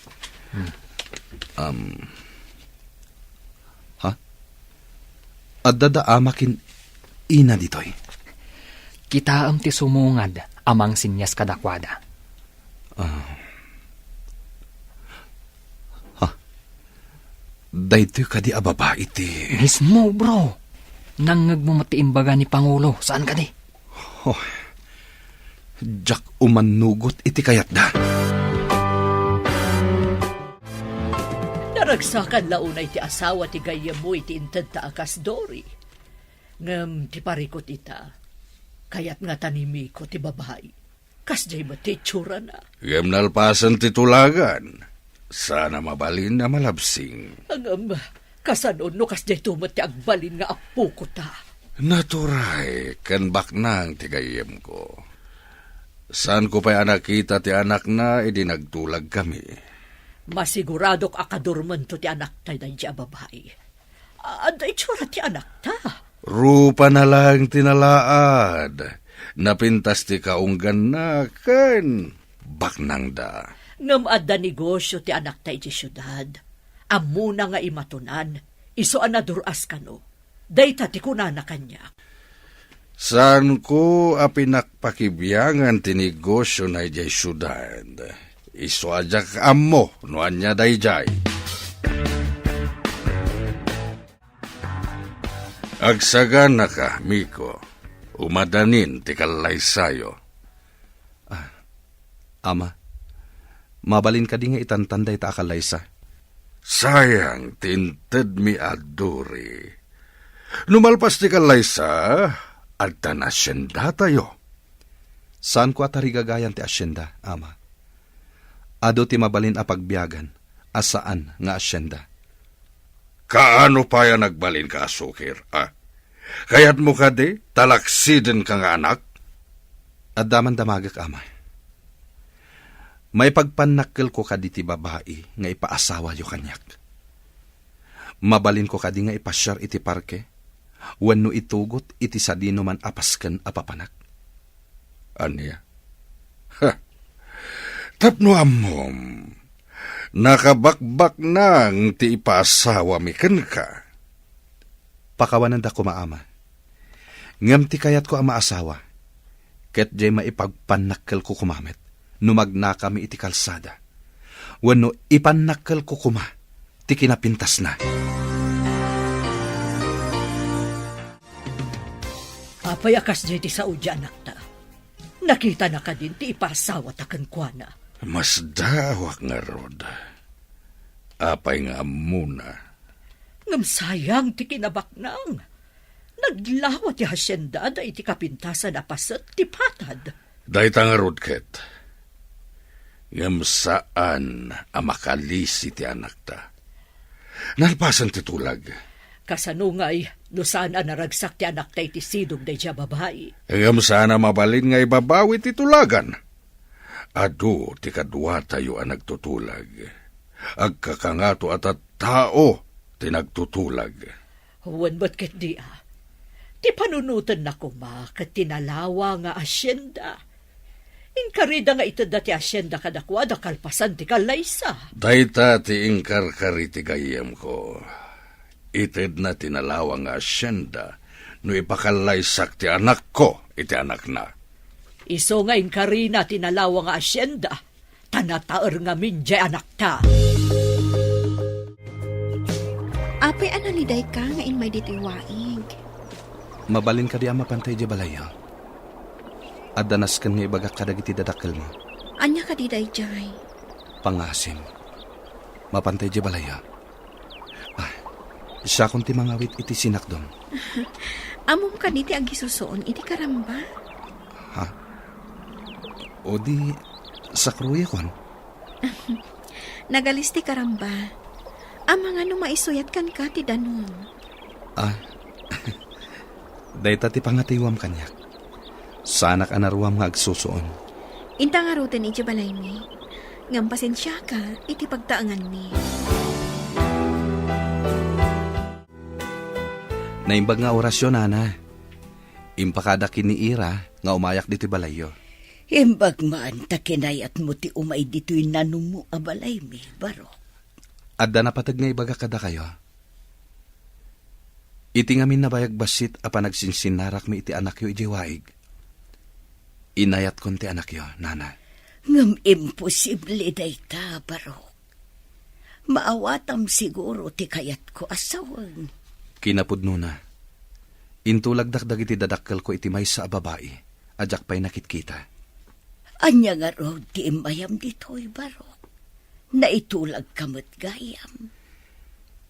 Ha? Adada amakin ina ditoy. Kita ti sumungad amang sinyas kadakwada. Daytoy kadi ababa iti. Mismo, bro. Nangag mo matiimbaga ni Pangulo. Saan ka di? Jak umanugot iti kayat da. Naragsakan launay ti asawa ti gayam mo iti inted ta akas Dory. Ngem ti parikot ita. Kayat nga tanimi ko ti babae. Kas jay ba ti tsura na. Yam nalpasan ti tulagan. Sana mabalin na malabsing. Angam, kasanon no kas jay tumat ti agbalin nga apo ko ta. Naturay, kan baknang ti gayem ko. Saan ko pa'y anak kita ti anak na, nagtulag kami. Masiguradok akadurman to ti anak tayo na dya babae. Aday tsura ti anak ta. Rupa na lang tinalaad. Napintas ti kaunggan na kan baknang da. Ngam adda negosyo ti anak tayo di syudad. Amuna nga imatunan. Iso anaduras ka no. Dayta ti kunana kanya. Saan ko apinakpakibiyangan ti negosyo na jay syudad. Iso ajak ammo no anya dayjay. Agsagan na ka, Miko. Umadanin ti kalaysayo. Ama, mabalin ka di nga itantanday ta akalaysa. Sayang, tinted mi aduri. Numalpas ti kalaysa, adta na asyenda tayo. Saan ko atarigagayan ti asyenda, ama? Ado ti mabalin a pagbiyagan, asaan nga asyenda? Kaano pa yan nagbalin ka, Sukir, ah? Kaya't mo ka di, talaksiden ka nga anak? At daman damagak, ama. May pagpanakkel ko kadi ti babae nga ipaasawa yo kanyak. Mabalin ko kadi nga ipasyar iti parke, wenno itugot iti sadino man apasken apapanak. Anya? Ha! Tapno amom, nakabakbak nang ti ipaasawa mi ken ka. Pakawanan da ko maama. Ngam ti kayat ko ang maasawa, ket jay maipagpanakkel ko kumamit. Numagna kami iti kalsada. Wano ipanakkel ko kuma, ti kinapintas na. Apay akas jay ti saudya anak ta. Nakita na ka din ti ipasawa takan kwa na. Mas dawak nga rod. Apay nga muna. Ngam sayang ti kinabaknang. Naglawa ti hasyenda da iti kapintasan apaset ti patad. Dahita nga rod, Ket. Ngam saan amakalisi ti anak ta. Nalpasan ti tulag. Kasanungay, no saan naragsak ti anak ta iti sidog da iti babae. Ngam saan mabalin nga ibabawi ti tulagan. Ado ti kadwa tayo ang nagtutulag. Agkakangato at tao ti nagtutulag. Huwan ba't ket di Ti panunutan na kuma kat tinalawa nga asyenda. Inkarida nga ito dati asyenda kadakwada kalpasan ti kalaysa. Dayta ti ingkarkari ti gayem ko. Ited na tinalawa nga asyenda no ipakalaysak ti anak ko iti anak na. Iso nga inkarina tinalawa nga asyenda. Tanataer nga minjay anak ta. Apay analiday ka nga in may ditiwaig. Mabalin ka di ama pantay di balaya. Adanas kan nga ibagak kadag iti dadakkel mo. Anya ka diday jay. Pangasim. Mapantay di balaya. Siya kung ti mangawit iti sinakdom. Amom ka niti agisusoon iti karamba. Ha? O di sa kruya kon? Nagalisti karamba. Amang ano maisuyat kan ka ti danon. Dayta ti pangatiwam kanyak. Sanak anaruam nga agsusuon. Inta nga rutin iti balay mi. Ngam pasensya ka iti pagtaangan mi. Naimbag nga orasyon, Ana. Impakada kiniira nga umayak dito balayo. Imbag man takinayat mo ti umay dito'y nanong mo abalay mi, baro. Adda na patag nga ibaga kada kayo. Iti ngamin na bayag basit apan nagsinsinarak mi iti anak yo iti waig. Inayat kon ti anak yo, nana. Ngam imposible dayta, Barok. Maawatam siguro ti kayat ko asawan. Kinapudno na. Intulagdakdag iti dadakkel ko iti maysa a babae. Adyak pa'y nakitkita. Anya nga rod ti imayam ditoy, Barok. Naitulag kamot gayam.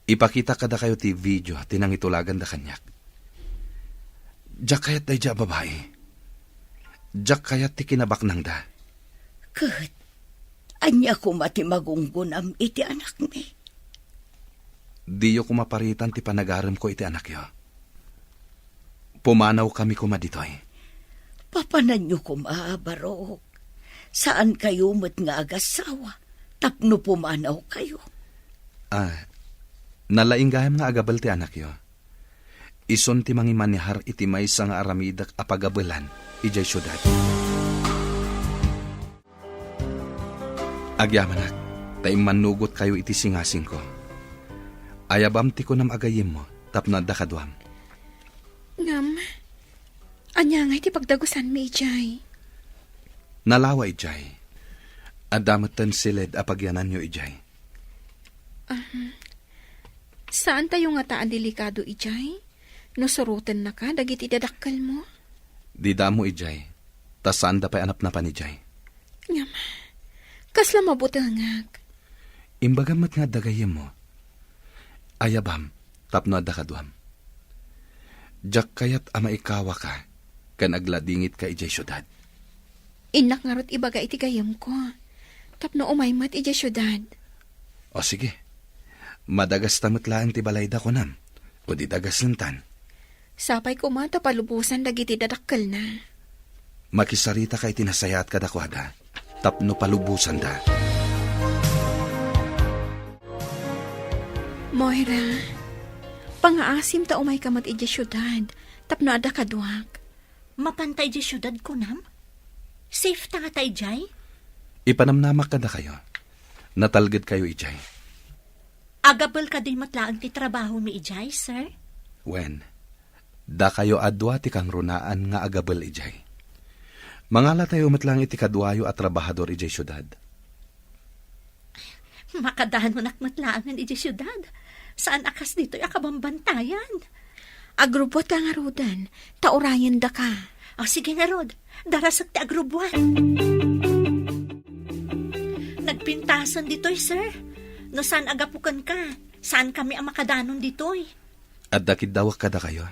Ipakita kada kayo ti video tinang itulagan da kanyak. Diyak kayat day dya babae. Diyak kayat ti kinabaknang da. Kat, anya ko mati magunggunam iti anak mi. Diyo kumaparitan ti panagaram ko iti anak yo. Pumanaw kami kumaditoy. Papanan nyo Barok. Saan kayo mat nga agasawa? Tapno pumanaw kayo. Nalainggayam nga agabal ti anak yo. Ison ti mangimanihar iti maysa nga aramidak apagabelan ijay syudad. Agyamanak, taim manugot kayo iti singasing ko. Ayabam ti ko nam agayim mo, tapno da kadwam. Ngam, anya nga iti pagdagusan mi, ijay. Nalawa ijay. Adamatan silid apagyanan nyo ijay. Saan tayo nga taan delikado, ijay? No surutan na ka, dagiti dadakkel mo? Di damo ijay. Tasaan da pa'y anap na panijay. Ngam, kasla mabutangag. Imbagamat nga dagayim mo. Ayabam, tapno da kadwam. Diyak kayat ama ikawa ka, kan agladingit ka ijay syudad. Inak nga rot ibaga iti gayam ko. Tapno umaymat ijay syudad. O sige, madagas tamatlaan ti balayda ko nam, o di dagas lantan. Sapay ko mata palubusan dagiti dadakkel na. Makisarita kay tinasayat ka dakwada, tapno palubusan da. Moira, pangaasim ta umay kamat ijay syudad, tapno ada kadwak. Mapantay di syudad ko nam? Safe ta nga tay, Jay? Ipanamnamak ka da kayo. Natalgad kayo ijay. Agabal ka din matlaang ti trabaho mi, Jay, sir? Wen, da kayo adwa ti kang runaan nga agabal ijay. Mangala tayo matlang iti kadwayo at trabahador ijay syudad. Makadahan mo nakmatlaangan ijay syudad. Saan akas dito'y akabambantayan? Agrubot ka nga rodan, taurayan da ka. O sige nga, Rod. Darasag ti agrubuan. Nagpintasan dito'y, sir. No saan agapukan ka? Saan kami ang makadanon dito'y? At dakid dawak kada kayo.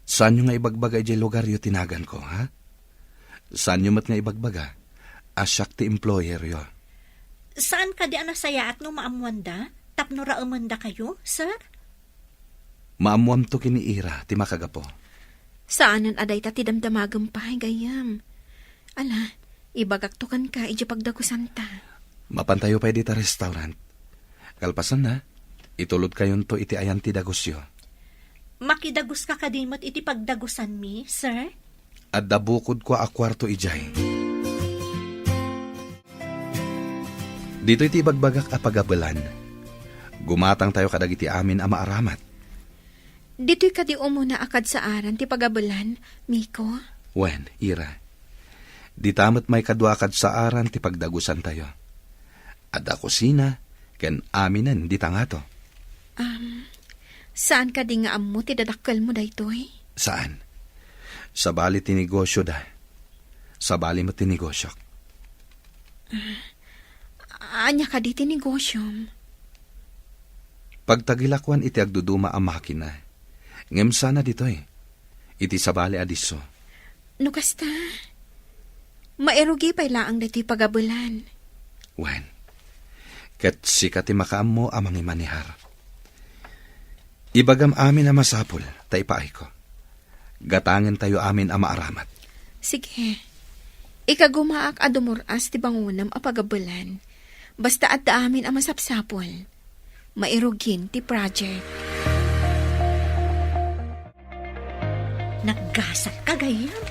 Saan nyo nga ibagbaga ijay lugar yo tinagan ko, ha? Saan nyo mat nga ibagbaga? Asyak ti employer yo. Saan ka di anasaya at no maamuanda? Tapno raamanda kayo, sir? Maamuam to kiniira, ti makagapo. Saanan aday ta ti damdamagam pa, gayam. Ala, ibagaktukan ka, iji pagdagusan ta. Mapantayo pa di ta restaurant. Kalpasan na, itulod kayon to iti ayan ti dagusyo. Makidagus ka kadimot iti pagdagusan mi, sir? At dabukod ko a kwarto ijay. Dito iti bagbagak a pagabelan. Gumatang tayo kadag iti amin a maaramat. Dito'y kadi umuna akad sa aran ti pagabelan, Miko. Wen, Ira. Di tamat may kadwakad sa aran ti pagdagusan tayo. Ada kusina, ken aminan di tangato. Saan ka di nga ammo ti dadakkel mo daytoy? Saan? Sa bali ti negosyo da. Sa bali mo ti negosyo. Anya ka di ti negosyom? Pagtagilakwan iti agduduma ang makina. Ngem sana ditoy. Iti sa bali adiso. No kasta, mairugi pa'y laang dati pagabulan. Wen, ket sikat ti makaam mo amang imanihar. Ibagam amin na masapul, taipaay ko. Gatangan tayo amin ang maaramat. Sige, ikagumaak adumuras ti bangunam a pagabulan. Basta at amin ang masapsapol. Mairugin ti project. Naggasat ka gayam.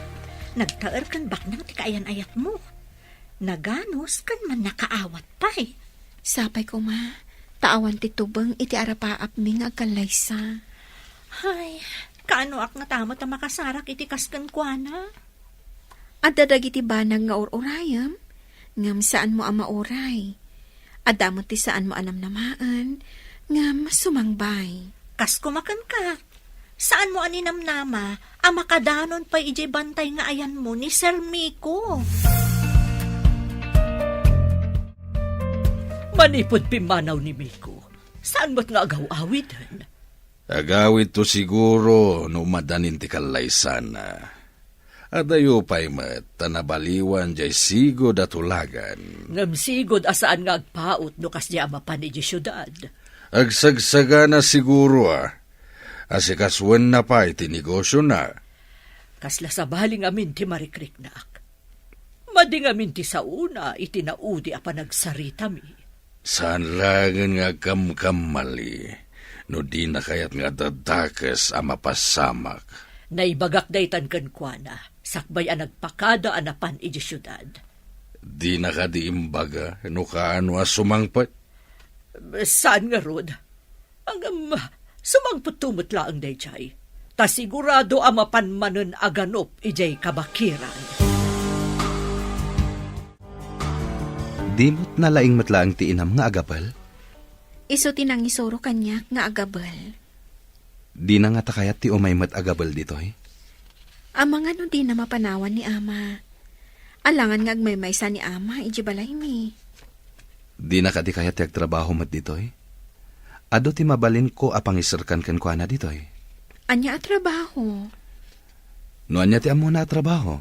Nagtaer kan baknang ti kaayan-ayat mo. Naganos kan man nakaawat pa eh. Sapay ko ma, taawan ti tubang iti arapaap mi nga agkalaysa. Ay, kaano ak natamo ta makasarak iti kasken kuana? Adda dagiti banag nga ururayam, ngam saan mo ama oray. Adda mo ti saan mo anamnamaan, ngam sumangbay. Kas kumakan ka. Saan mo aninamnama, makadanon pa ijay bantay nga ayan mo ni Sir Miko. Manipod pimanaw ni Miko. Saan mo't nga agaw-awitan? Agawid to siguro no madanin ti kalaysan na. Adayo pa'y tanabaliwan jay sigod at ulagan. Ngam sigod asaan nga agpaot no kas di amapan iji syudad. Agsagsaga na siguro Asikaswan na pa iti negosyo na. Kasla sa baling amin ti marikriknak. Mading amin ti sauna iti naudi a panagsarita mi. Saan lagan nga kamkamali, no di na kayat nga dadakes a mapasamak. Naibagak daytan ken kuana, sakbay a nagpakada anapan iji syudad. Di na ka di imbaga, no kaano a sumangpat? Saan nga rod? Ang sumangput tumot laang dayjay. Ta sigurado a mapanmanen aganop ijay kabakiran. Dimot na laing matlaang ti inam nga agapal? Iso tinangisoro kanyak nga agabal. Di na nga takayat ti umay mat agapal ditoy? Amang ano di na mapanawan ni ama. Alangan nga agmaymaysa ni ama, iji balay mi. Di na ka di kayat ti agtrabaho mat ditoy? Ado ti mabalin ko apangisarkan ken kuana ditoy? Anya at trabaho. No anya ti amo na trabaho?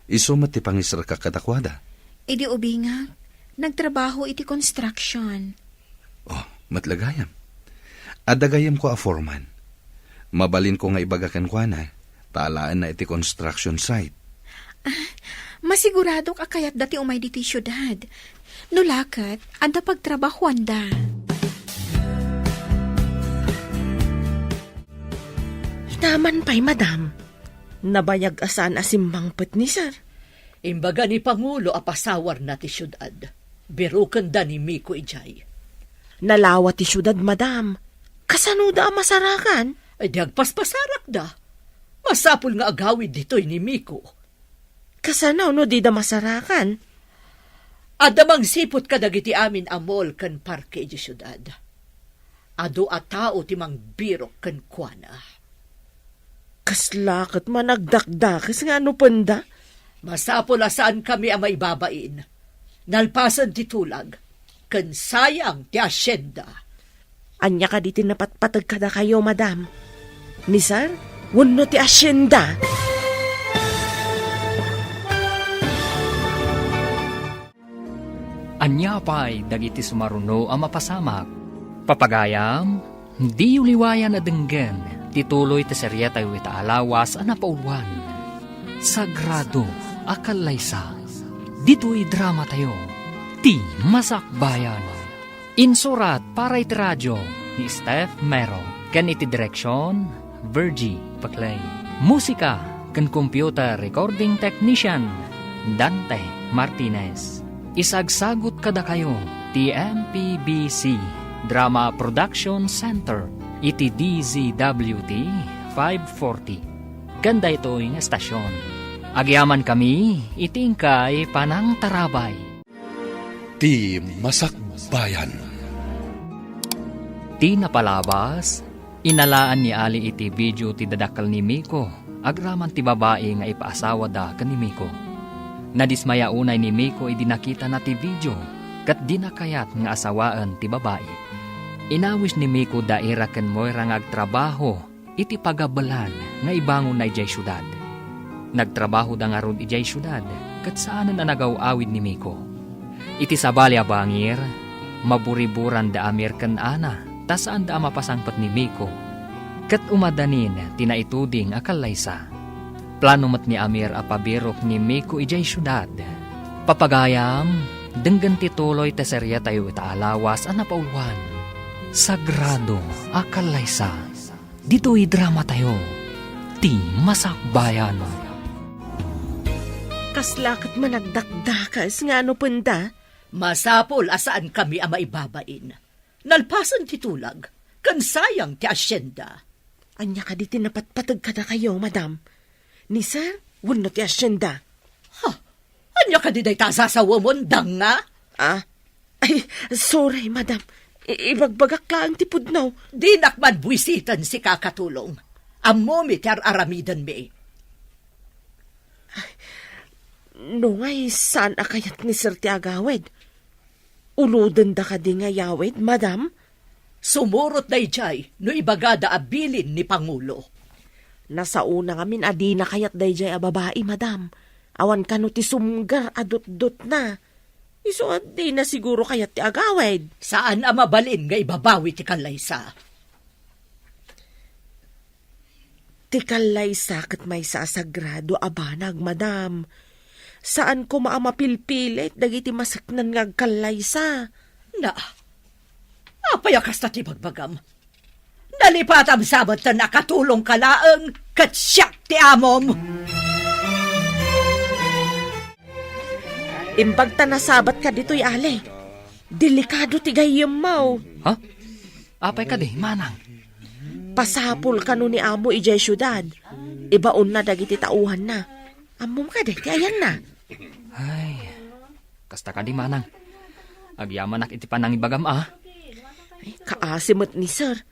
Iso mat ti pangisar ka kadakwada? Idi ubingag, nagtrabaho iti construction. Oh, matlagayam. Adagayam ko a foreman. Mabalin ko nga ibagakan kuana, taalaan na iti construction site. Masigurado ka kayat dati umay diti syudad. Nulakat, anda pagtrabaho anda. Naman pa'y madam. Nabayag asan asimbangpet ni sir. Imbaga ni Pangulo a pasawar na ti syudad. Birukan da ni Miko ijay. Nalawa ti syudad, madam. Kasanuda ang masarakan? Ay di agpaspasarak da. Masapul nga agawid ditoy ni Miko. Kasanaw no di da masarakan? Adamang sipot kadagiti amin a mall ken parke iji syudad. Ado a tao ti mang birok ken kuana. Kaslakit managdakdakis nga ano panda? Masapul saan kami ang maibabain. Nalpasan ti tulag. Ken sayang ti asyenda. Anya ka di tinapatpatag kada kayo, madam. Misar, wano ti asyenda. Anya pa'y dagiti sumaruno ang mapasamak. Papagayam, di uliwayan na denggen, tituloy ti serya tayo itaalawas ang napauluan. Sagrado, akalaysa, dito'y drama tayo, ti masakbayan. Insurat para iti radyo ni Steph Mero, ken iti direksyon, Virgie Paclay. Musika, ken computer recording technician, Dante Martinez. Isagsagot kada kayo, ti MPBC Drama Production Center, iti DZWT 540. Ganda ito'y estasyon. Agyaman kami, itingkay panang tarabay. Ti Masakbayan. Ti napalabas, inalaan ni Ali iti video ti dadakal ni Miko, agraman ti babae nga ipaasawa da ka ni Miko. Nadismaya unay ni Miko idinakita na ti video, kat di na kayat nga asawaan ti babae. Inawis ni Miko daira ken moira nga agtrabaho, iti pagabalan nga ibangon na ijay syudad. Nagtrabaho da nga ron ijay syudad, kat saanan na nagaw-awid ni Miko. Iti sabali abangir, maburiburan da amir ken ana, tasaan da mapasangpat ni Miko. Kat umadanin, tinaituding akalaysa. Plano mat ni Amir apabirok ni Miko ijay syudad. Papagayam, denggan tituloy teserya tayo itaalawas ang napauluan. Sagrado, akalaysa, dito'y drama tayo, ti masakbayan. Kaslakit managdakdakas nga ano panda? Masapol asaan kami ang maibabain. Nalpasan ti tulag, kan sayang ti asyenda. Anya ka di tinapatpatag ka na kayo, madam. Ni sir, wano ti asyenda. Anya ka di day tasasawa mo, nga? Ay, sorry, madam. Ibagbagak ka ang tipudnaw. Di nakman buwisitan si kakatulong. Ammo mi ti aramidan mi. No ngay, saan akayat ni sir ti agawid? Uludan da ka di nga yawid, madam? Sumurot day jay, no ibagada abilin ni Pangulo. Nasa una ngamin adi na kayat day jay a babae, madam. Awan ka no ti sumgar adot-dot na. Iso di na siguro kayat ti agawid. Saan ang mabalin nga ibabawi ti kalaysa? Ti kalaysa kat may sasagrado abanag, madam. Saan ko maamapilpilit dagiti masaknan nga kalaysa? Na, apayakas na ti bagbagam. Nalipat ang sabat na nakatulong kalaang katsyak ti amom. Imbag ta nasabat ka dito'y ale. Delikado ti gayem mau. Ha? Apay ka di, manang. Pasapul ka no ni amo ijay syudad. Ibaon na dagiti tauhan na. Amom ka di, ti ayan na. Ay, kasta ka di, manang. Agyaman ak iti panang ibagam, ah. Ay, kaasimat ni sir.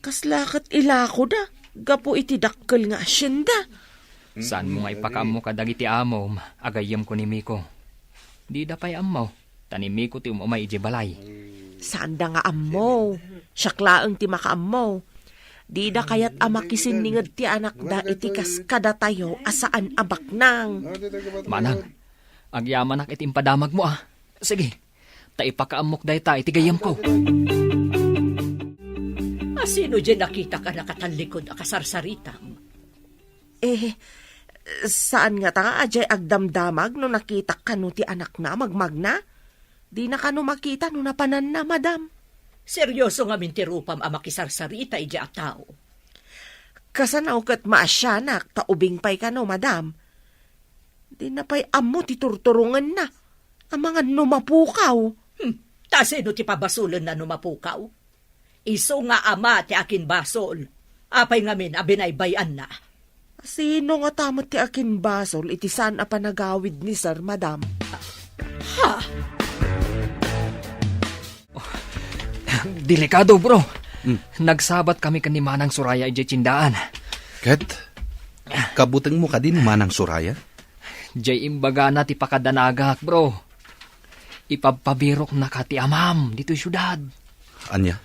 Kaslakat ilako da. Gapo iti dakkel nga asyenda. Saan mo nga ipakaam mo kadagiti amom, agayam ko ni Miko. Di da pa'y amaw, tanimi ko ti umumay iji balay. Saan da nga ammo? Siyaklaang ti makaammo. Di da kayat amakisin ningad ti anak da iti kaskada tayo asaan abaknang. Manang, agyaman ak iti impadamag mo, ah. Sige, taipakaamok dahi ta iti gayam ko. Sino dyan nakita ka nakatalikod a kasarsaritam? Saan nga ta ajay agdamdamag no nakita ka no ti anak na magmagna? Di na ka no makita no napanan na, madam. Seryoso nga mintirupam a makisarsarita iji a tao. Kasanaw kat maasyanak, taubing pay ka no, madam. Di na pa'y amo ti turturungan na. Ang mga numapukaw. Tasino ti pabasulan na numapukaw? Iso nga ama ti akin basol. Apay ngamin abinaybayan na. Sino nga tamat ti akin basol iti saan a panagawid ni sir, madam? Ha? Delikado, bro. Nagsabat kami kan ni Manang Suraya iji tsindaan. Ket, kabuteng mo ka din manang Suraya? Jay imbaga na ti pakadanagak, bro. Ipapabirok na ka ti amam dito syudad. Anya?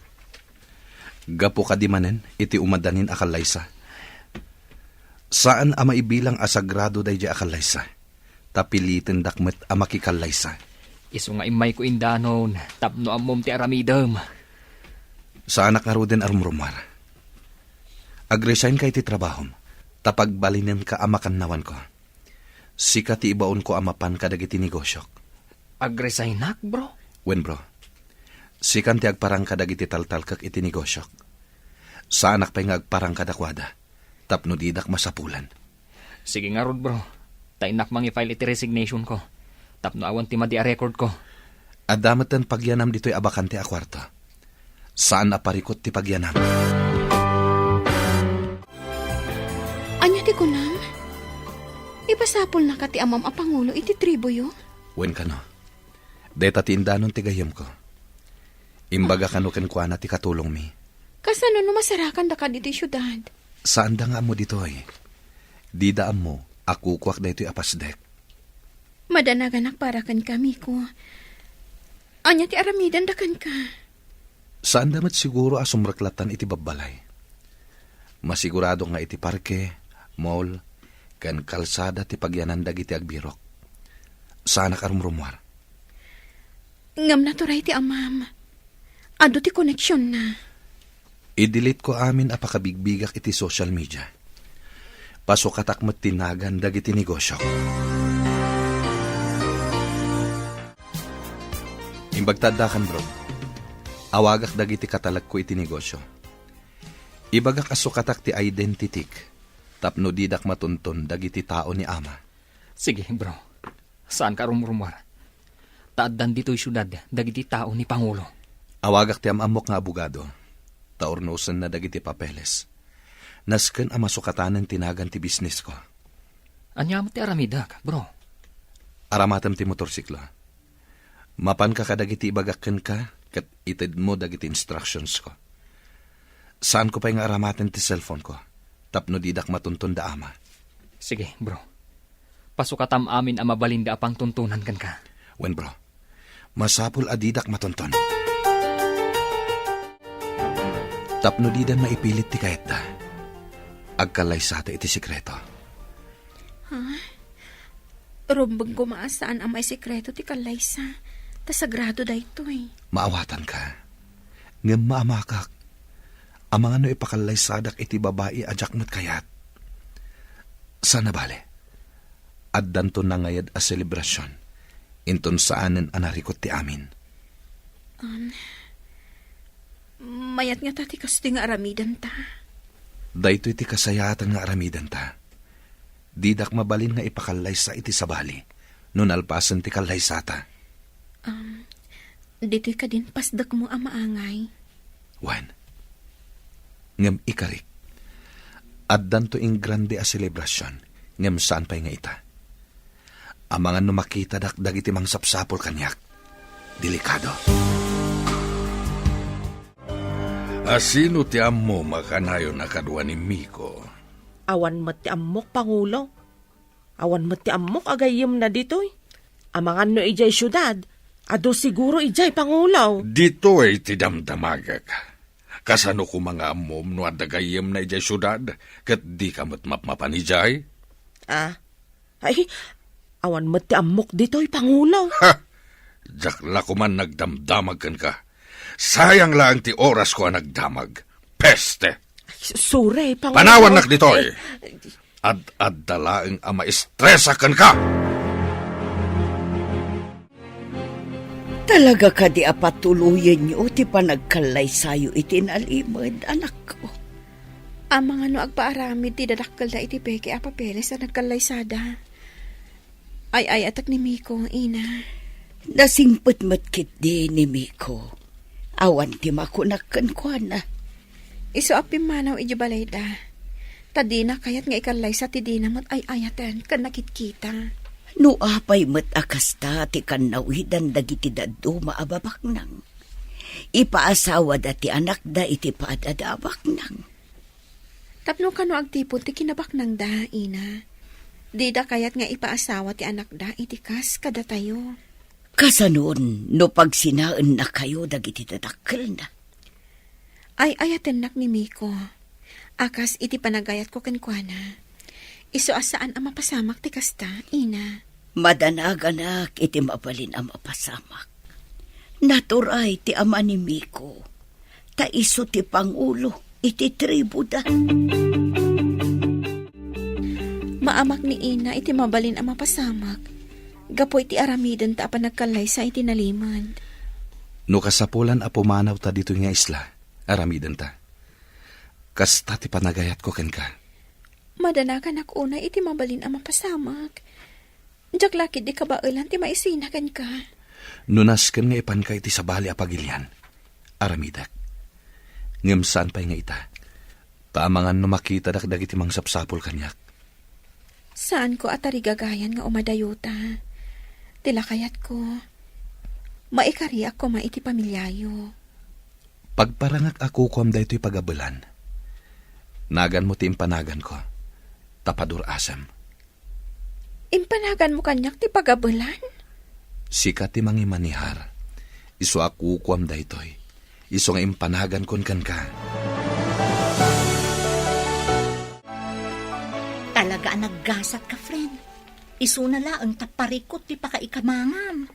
Gapo ka di manen, iti umadanin akalaysa. Saan ama ibilang asagrado day di akalaysa? Tapilitin dakmet amakikalaysa. Iso nga imay ko indanon, tapno amom ti aramidem. Saan nakaruden arumrumar? Agresign kay ti trabahom, tapagbalinin ka amakannawan ko. Sika ti ibaon ko amapan kadagiti negosyok. Agresaynak, bro? Wen bro, sikan ti agparang kadagiti taltal kak iti negosyok. Saan pa'y nga agparang kadakwada, tapno didak masapulan. Sige nga rod, bro. Tainak mang i-file iti resignation ko. Tapno awan ti madi a record ko. Adamatan pagyanam dito'y abakante a kwarto. Saan aparikot ti pagyanam? Anya ti kunam? Ipasapol na ka ti amam a Pangulo iti tribo yo? Wen ka no. Deta ti indanon ti gayam ko. Imbaga kano kenkwana ti katulong mi. Kasano no masarakan da ka diti syudad? Saan da nga mo dito'y? Di daan mo, akukwak da ito'y apasdek. Madanaganak para kan kami ko. Anya ti aramidan da kan ka. Saan damat siguro asumraklatan iti babalay? Masigurado nga iti parke, mall, kan kalsada ti pagyanan dagiti agbirok. Saan akarumrumwar? Ngam na turay ti amam. Ado ti koneksyon na. I-delete ko amin apakabigbigak iti social media. Pasok katakmat tinagan dagiti negosyo. Imbagtadakan bro. Awagak dagiti katalag ko iti negosyo. Ibagak asukatak ti identitik. Tapno didak matunton dagiti tao ni ama. Sige, bro. Saan ka rumrumar? Taaddan dito'y syudad, dagiti tao ni Pangulo. Awagak ti amamok nga abogado. Taornosan na dagiti papeles. Nasken ang masukatanan tinagan ti business ko. Anya mo ti aramidak, bro. Aramatam ti motorsiklo. Mapan ka kadagiti ibagakken ka, kat ited mo dagiti instructions ko. Saan ko pa yung aramatin ti cellphone ko? Tapno didak matuntun da ama. Sige, bro. Pasukatam amin ang mabalinda apang tuntunan kan ka. Wen bro, masapul adidak matuntun. Tapno didan maipilit ti kayet da. Agkalay sa iti sikreto. Rumbang gumaasaan ang may sekreto ti Kalaysa. Ta sagrado da ito eh. Maawatan ka. Ngem maamakak. Ang mga no ipakalay sadak iti babae ajak mo't kayat. Sana bale. Addan to na ngayad a selebrasyon. Inton saanen anarikot ti amin. Mayat nga tati kasto nga aramidan ta. Dayto iti kasayatan nga aramidan ta. Didak mabalin nga ipakalay sa iti sabali. Nun alpasan ti kalay sata. Dito'y ka din pasdak mo ang maangay. Wan. Ngem ikarik. Addan to ing grande a selebrasyon. Ngem saan pa'y nga ita. Amangan no makita dakdag iti mang sapsapol kanyak. Delikado. Asino ti ammo makanayo na kadwa ni Miko? Awan mo ti amok, Pangulo. Awan mo ti amok agayim na dito'y. Amangan no ijay syudad. Ado siguro ijay, Pangulo. Dito ay ti damdamagak. Kasano ko mga amom no adagayem na ijay syudad, kat di ka matmapmapan ijay? Ay, awan mo ti amok dito'y, Pangulo. Ha! Jakla ko man nagdamdamag kan ka. Sayang lang ti oras ko ang nagdamag. Peste! Sure, Pangulo. Panawan nak dito'y. Ad dalaeng ama estresa kan ka! Talaga ka di apatuluyan niyo ti panagkalay sayo iti nalimod, anak ko. Ang mga no agpaaramid ti dadakkel da iti peke a papeles na nagkalaysada. Ay atak ni Miko, ina. Nasingpet matkit di ni Miko. Awan ti makunakkan kwa na. Iso apim manaw iti balay da. Tadi na kayat nga ikalaysa ti dinamot ay ayatan kan nakitkita. No apay met akasta ti kanawidan dagiti daddo maababak nang. Ipaasawa dati anak da iti paadadabak nang. Tapno kano agtipon ti kinabak nang da, ina. Di da kayat nga ipaasawa ti anak da iti kas kada tayo. Kasanon no pagsinaan na kayo dagiti dadakkel na. Ay ayaten nak ni Miko. Akas iti panagayat ko kenkwana. Iso asaan ang mapasamak ti kasta, ina. Madanag anak iti mabalin ang mapasamak. Naturay ti ama ni Miko. Ta iso ti Pangulo iti tribu da. Maamak ni ina iti mabalin ang mapasamak. Gapoy ti aramidan ta pa nagkalay sa iti nalimad. No kasapulan a pumanaw ta dito nga isla, aramidan ta. Kasta ti panagayat ko ken ka. Madanagan una iti mabalin ang mapasamak. Diyak lakid di kabailan ti maisinagan ka. Nunasken nga ipan ka iti sabali a pagilian. Aramidak. Ngem saan pa'y nga ita. Taamangan no makita dakdag iti mang sapsapol kanyak. Saan ko atarigagayan nga umadayuta? Tilakayat ko. Maikariak ko maiti pamilyayo. Pagparangak ako kuam da ito'y pagabulan. Nagan mo ti impanagan ko. Tapadur asam. Impanagan mo kanyak ti pagabulan? Sika ti mangimanihar. Iso ako kuam da ito'y. Iso nga impanagan kon kan ka. Talaga ang naggasat ka, friend. Isuna laang taparikot ti pakaikamangam.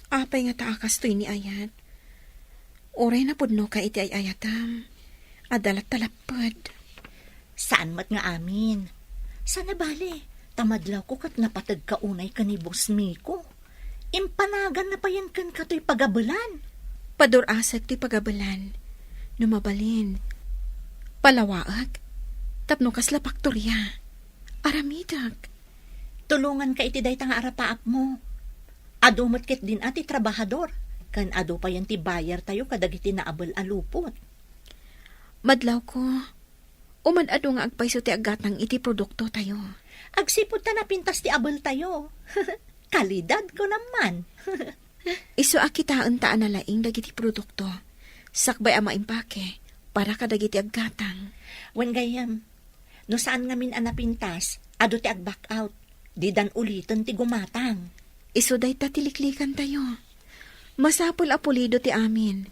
Apay nga taakas to'y ni ayat. Oray na pudno ka iti ay ayatam. Adalat talapad. Saan mat nga amin? Sana bale, tamadlaw ko kat napatag kaunay ka ni Boss Miko. Impanagan na pa yan kan ka to'y pagabulan. Padurasag ti pagabalan. Numabalin. Palawaag. Tapno kasla paktorya. Aramidag. Tulungan ka iti day nga arapaap mo. Ado matkit din ati trabahador. Kan ado pa yan ti bayar tayo kadagiti naabal alupot. Madlaw ko. Uman ado nga agpaiso ti agatang iti produkto tayo. Agsipod ta napintas ti abal tayo. Kalidad ko naman. Iso akitaan taan na laing dagiti produkto. Sakbay ama impake para kadagiti aggatang. Wen gayam, no saan ngamin anapintas, ado ti ag-back out. Di dan ulitin ti gumatang. Iso day tatiliklikan tayo. Masapul apulido ti amin.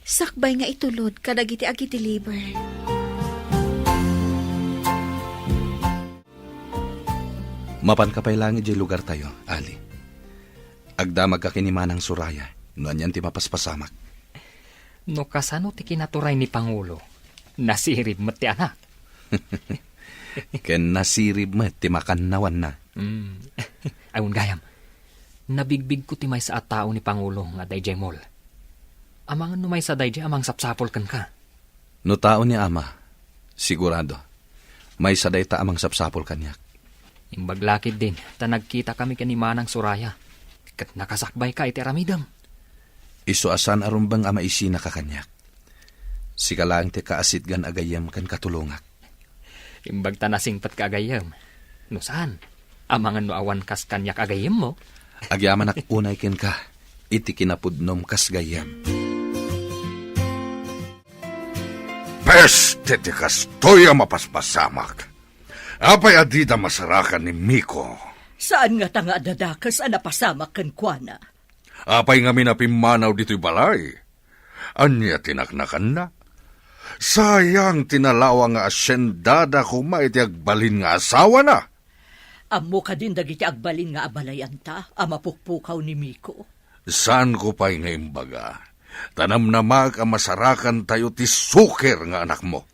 Sakbay nga itulod kadagiti agiti liber. Mapan kapay langit di lugar tayo, Ali. Agdamag ka kinimanang suraya, no anyan ti mapaspasamak. No kasano ti kinaturay ni Pangulo, nasirib mo ti anak. Ken nasirib mo ti makannawan na. Ayun gayam, nabigbig ko ti may sa tao ni Pangulo nga dayjay mol. Amang numay sa dayjay amang sapsapol kan ka. No tao ni Ama, sigurado, may saday ta amang sapsapol kanyak. Imbaglakid din, ta nagkita kami kanimanang suraya. Kat nakasakbay ka iti ramidam. Isu asan arumbang ama isi nakakanyak. Sikalang ti kaasit gan agayam kan katulungak. Imbag ta nasingpat ka agayam. No saan? Amangan no awan kas kanyak agayam mo? Agyaman ak unay ken ka, iti kinapudnom kas gayam. Peste ti kastoy ang mapaspasamak. Apay adida masarakan ni Miko. Saan nga tanga dadakas napasamak kan kuana? Apay nga minapimanaw dito'y balay. Anya tinaknakan na. Sayang tinalawa nga asyendada kuma iti agbalin nga asawa na. Amo ka din dagiti agbalin nga abalayan ta, amapukpukaw ni Miko. Saan ko pa'y nga imbaga? Tanam na mag ang masarakan tayo ti suker nga anak mo.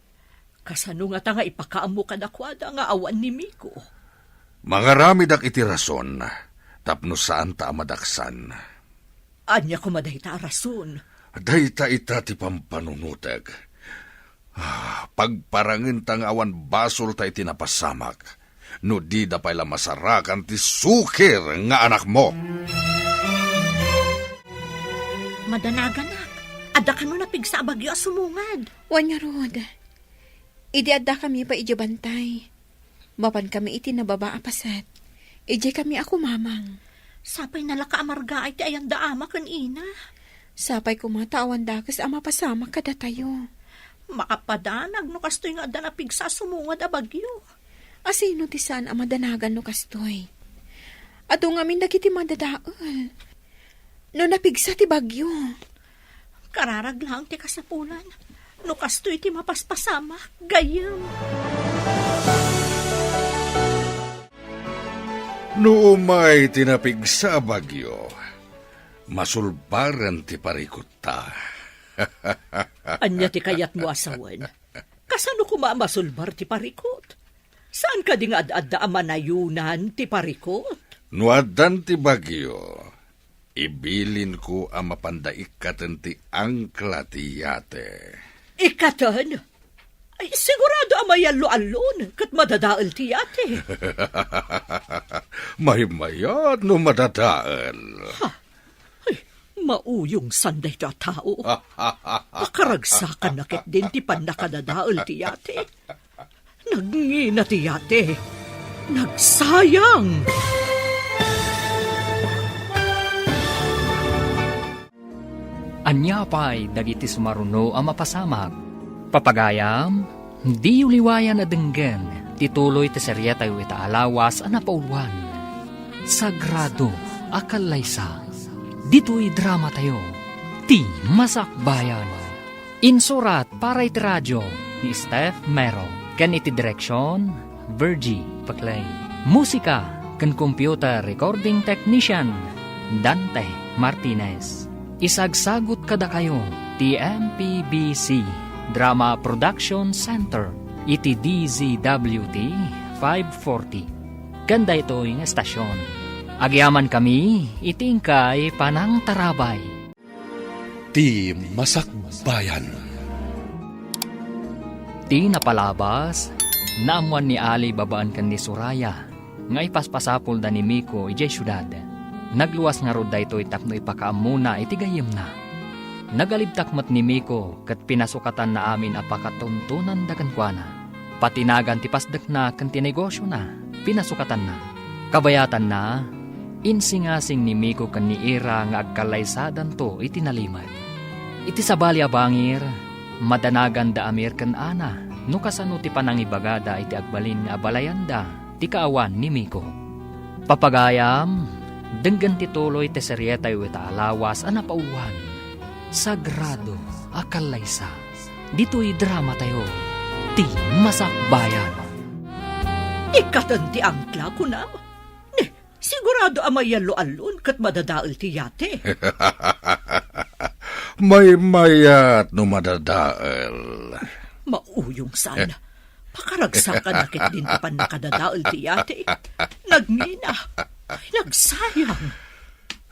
Kasano nga tanga ipakaamo ka nakwada nga awan ni Miko? Mga ramidak iti rason, tapno saan ta amadaksan. Anya ko maday ta rason. Dayta ita ti pampanunutag. Pagparangin tang awan basol ta iti napasamak, no di da pala masarakan ti suker nga anak mo. Madanaganak, ada ka no napigsa bagyo sumungad. Wanya rod. Idi adda kami pa ijabantay. Mapan kami iti nababa apasat. Ije kami ako mamang. Sapay nalaka amarga ay ti ayan daama kan ina. Sapay kumatawan dakas ama pasama kada tayo. Makapadanag no kastoy nga adda napigsa sumungad a bagyo. Asino ti saan ama danagan no kastoy? Ato nga min dagiti madadaol. No napigsa ti bagyo. Kararag lang ti kasapulan. No kastoy ti mapaspasama, gayam. No umay tinapig sa bagyo, masulbaran ti parikot ta. Anya ti kayat mo asawan? Kasano kumamasulbar ti parikot? Saan ka di nga ad-adda amanayunan ti parikot? No adan ti bagyo, ibilin ko ang mapandaikat ti angkla ti yate. Ikatan? Ay, sigurado amayalo-alon kat madadaal ti yate. May mayat no madadaal. Ay, mauyong sanday ta tao. Makaragsakan na kit din ti panakadadaal ti yate. Nagngina ti yate. Nagsayang! Anya pa'y dagiti sumaruno ang mapasamag. Papagayam, di uliwayan na denggen, tituloy ti serya tayo itaalawas ang napauluan. Sagrado, akalaysa, dito'y drama tayo, ti masakbayan. Insurat para iti radyo ni Steph Mero, kan iti direksyon, Virgie Paclay. Musika, kan computer recording technician, Dante Martinez. Isagsagot kada kayo, ti MPBC Drama Production Center, iti DZWT 540. Ganda ito yung estasyon. Agyaman kami, itingkay panang tarabay. Ti Masakbayan. Ti napalabas, naamuan ni Ali babaan kan ni Suraya, nga ipaspasapol da ni Miko ijay syudad. Nagluwas nga rod da ito itapno ipakaamuna itigayim na. Nagalibtakmat ni Miko kat pinasukatan na amin apakatuntunan da kankwana. Patinagan ti pasdak na kan tinegosyo na, pinasukatan na. Kabayatan na, insingasing ni Miko kan ni Ira nga agkalaysadan to itinalimat. Iti sabali abangir, madanagan da amir kan ana, no kasano ti panangibagada iti agbalin nga abalayanda, ti kaawan ni Miko. Papagayam, denggan ti tuloy ti seryetay wita alawas a napauluhan. Sagrado a kalaysa. Dito'y drama tayo, ti Masakbayan. Ikatan ti angkla ko na. Sigurado amayalo alon kat madadaal ti yate. May mayat no madadaal. Mauyong sana. Pakaragsakan nakit din ti pan nakadadaal ti yate. Nagmina. Nagsayang.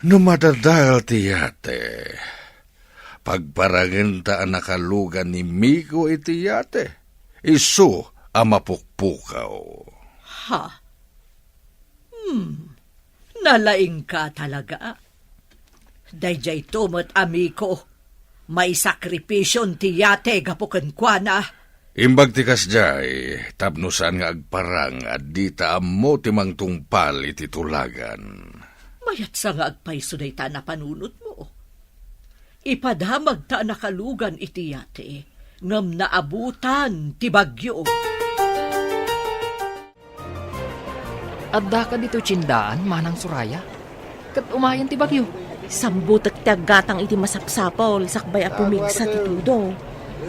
No madadaal ti yate. Pagparagin ta nakalugan ni Miko iti yate. Isu amapukpukaw. Ha? Nalaing ka talaga. Dayjay tumot amiko. May sakripisyon ti yate gapukan kwa na. Imbag tikas jay, tapnusan nga agparang at di taammo timang tungpal iti tulagan. Mayat sa nga agpaiso day ta na panunot mo. Ipadamag ta nakalugan iti yate, ngam naabutan ti bagyo. Adda ka dito tsindaan, manang Suraya. Kat umayan ti bagyo. Sambutak ti aggatang iti masapsapol, sakbay a pumigsa ti tudo.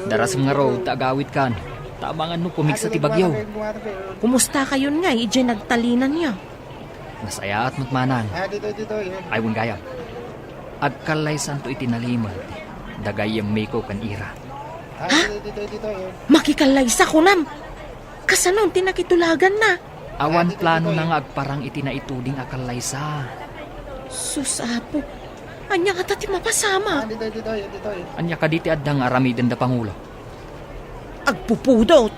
Daras nga road, taagawit kan. Tamangan no pumigsa ti bagyo. Kumusta kayon nga, ije nagtalinan niya. Nasaya at matmanang. Aywon gayam. Agkalaysan to itinalimat. Dagayam Miko kan Ira. Ha? Makikalaysa ko nam. Kasanon tinakitulagan na. Awan plano na nga agparang itinaituding akalaysa. Susapo. Anya ka tati mapasama. Anya ka diti addang aramiden da Pangulo. Agpupudot.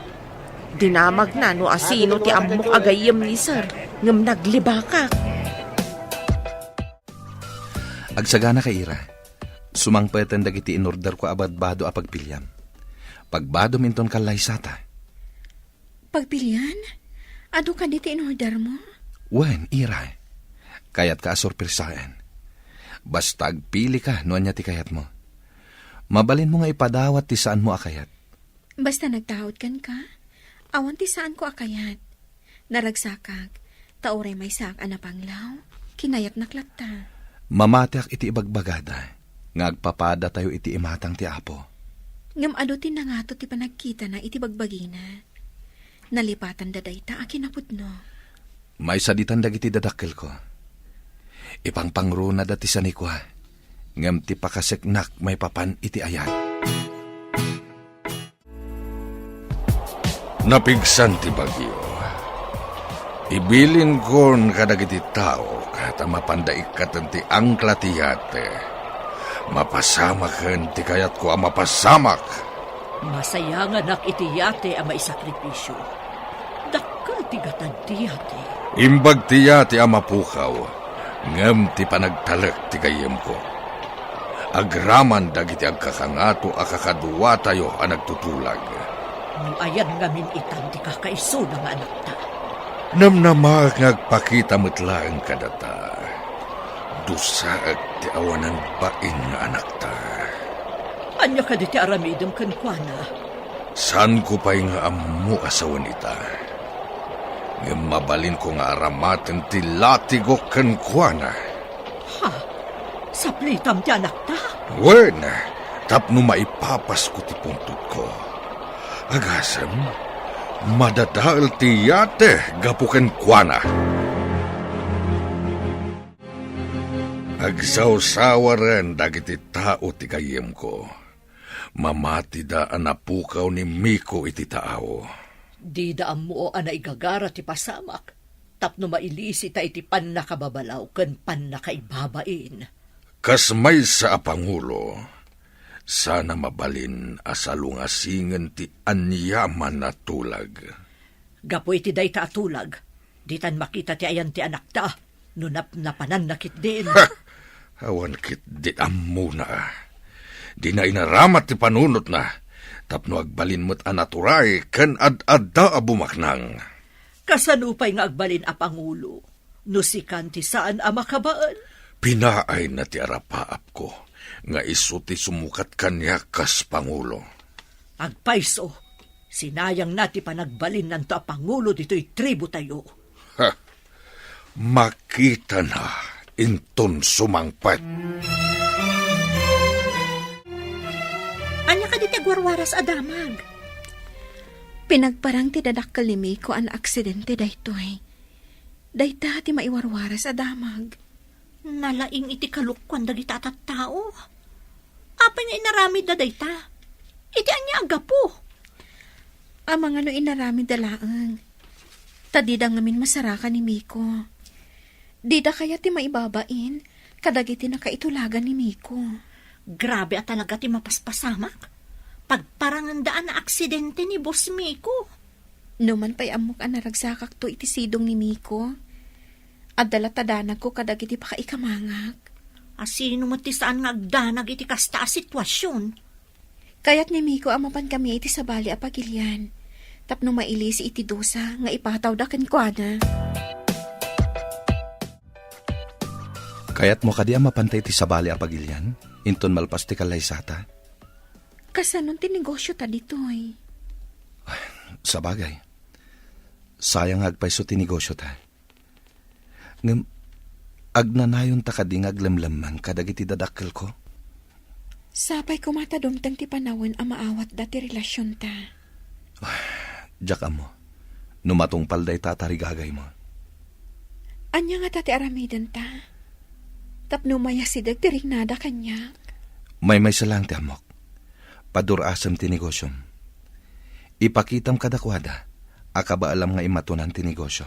Dinamag na no asino ti amok agayam ni sir. Ngam naglibakak. Agsagana kay Ira. Sumangpeten dagiti inorder ko abadbado a pagpilyam. Pagbado minton kalaysata. Pagpilian? Ado ka dito in order mo? Wen, Ira. Kayat ka asorpresaan. Basta agpili ka no anya ti kayat mo. Mabalin mo nga ipadawat ti saan mo akayat. Basta nagtahod kan ka, awan ti saan ko akayat. Naragsakag, tauray may sak anapanglaw, kinayak naklata. Mamatiak iti ibagbagada. Nga agpapada tayo iti imatang ti Apo. Ngam ado ti nangato ti panagkita na iti bagbagina. Nalipatan daday ta akinapod no. May saditan dagiti dadakkel ko. Ipangpangruna dati sa nikwa. Ngam ti pakaseknak may papan iti ayat. Napigsan ti bagyo. Ibilin kon kadagiti tao kata mapandaik ti angkla ti yate. Mapasamaken ti kayat ko ang mapasamak. Masaya nga nak iti yate ang maisakripisyo. Dakkel ti gatad ti yate. Imbag ti yate ang mapukaw. Ngem ti panagtalek ti gayem ko. Agraman dagiti agkakangato akakaduwa tayo ang nagtutulag. No ayan ngamin itan ti kakaiso ng anak ta. Namnamak ngagpakita metlaeng kadata. Dusaag ti awanan bain nga anak ta. Anya ka di ti aramidem ken kuana. San ko pa'y nga amu asawan ita. Ngem mabalin ko nga aramaten ti latigo ken kuana. Ha? Saplitam ti anak ta? Wen, tapno maipapas ko ti puntut ko. Agasem, madadaal ti yate gapuken kuana. Agsaw-sawa ren dagiti tao ti kayem ko. Mamati da anapukaw ni Miko iti tao. Di daan mo ana igagara ti pasamak. Tapno mailisi ta iti pan nakababalaw ken pan nakaibabain. Kasmay sa Pangulo, sana mabalin asalungasingen ti anyaman na tulag. Gapoy ti day ta atulag. Ditan makita ti ayan ti anak ta. Nunap na pananakit din. Awan kit di amuna. Di na inaramat ti panunot na. Tapno agbalin mo't anaturay ken ad-adda a bumaknang. Kasanupay nga agbalin a Pangulo. No si kanti saan a makabaan? Pinaay na ti arapaap ko, nga isu ti sumukat kanya kas Pangulo. Agpaiso, sinayang nati panagbalin nanto a Pangulo dito'y tribo tayo. Ha! Makita na, inton sumangpat. Anya ka di tagwarwaras adamag. Pinagparang ti dadakkel ni Miko an aksidente daytoy. Dayta ti maiwarwaras adamag. Nalaing iti kalukwan dagita at tao. Apay nga inaramid na dayta. Iti anya agapo. Amang ano inaramid dalaang. Tadida ngamin masarakan ni Miko. Dida kaya ti maibabain, kadagiti nakaitulagan ni Miko. Grabe at talaga ti mapaspasamak. Pagparangandaan na aksidente ni Boss Miko. Numan pa'y amok ang naragsakak to iti sidong ni Miko. At dalatadanak ko kadagiti pakaikamangag. Asino mo ti saan nga agdanag iti kasta a sitwasyon. Kaya't ni Miko amapan kami iti sabali a pagilyan. Tapno mailis iti dosa nga ipataw da kenkwana. Kaya't mo kadi mapantay ti sabali a pagilyan, inton malpas ti kalaysata. Kasanon ti negosyo ta ditoy. Sa bagay, sayang agpaiso ti negosyo ta. Ngem, agnanayon ta kading aglamlaman kadagiti dadakkel ko. Sapay kumatadumtang ti panawin a maawat dati relasyon ta. Diyak mo, numatungpal day tatarigagay mo. Anya nga tati aramidan ta. Tapno mayasidag ti rignada kanya. May salang ti amok. Padurasam ti negosyom. Ipakitam kadakwada, akaba alam nga imatunan ti negosyo.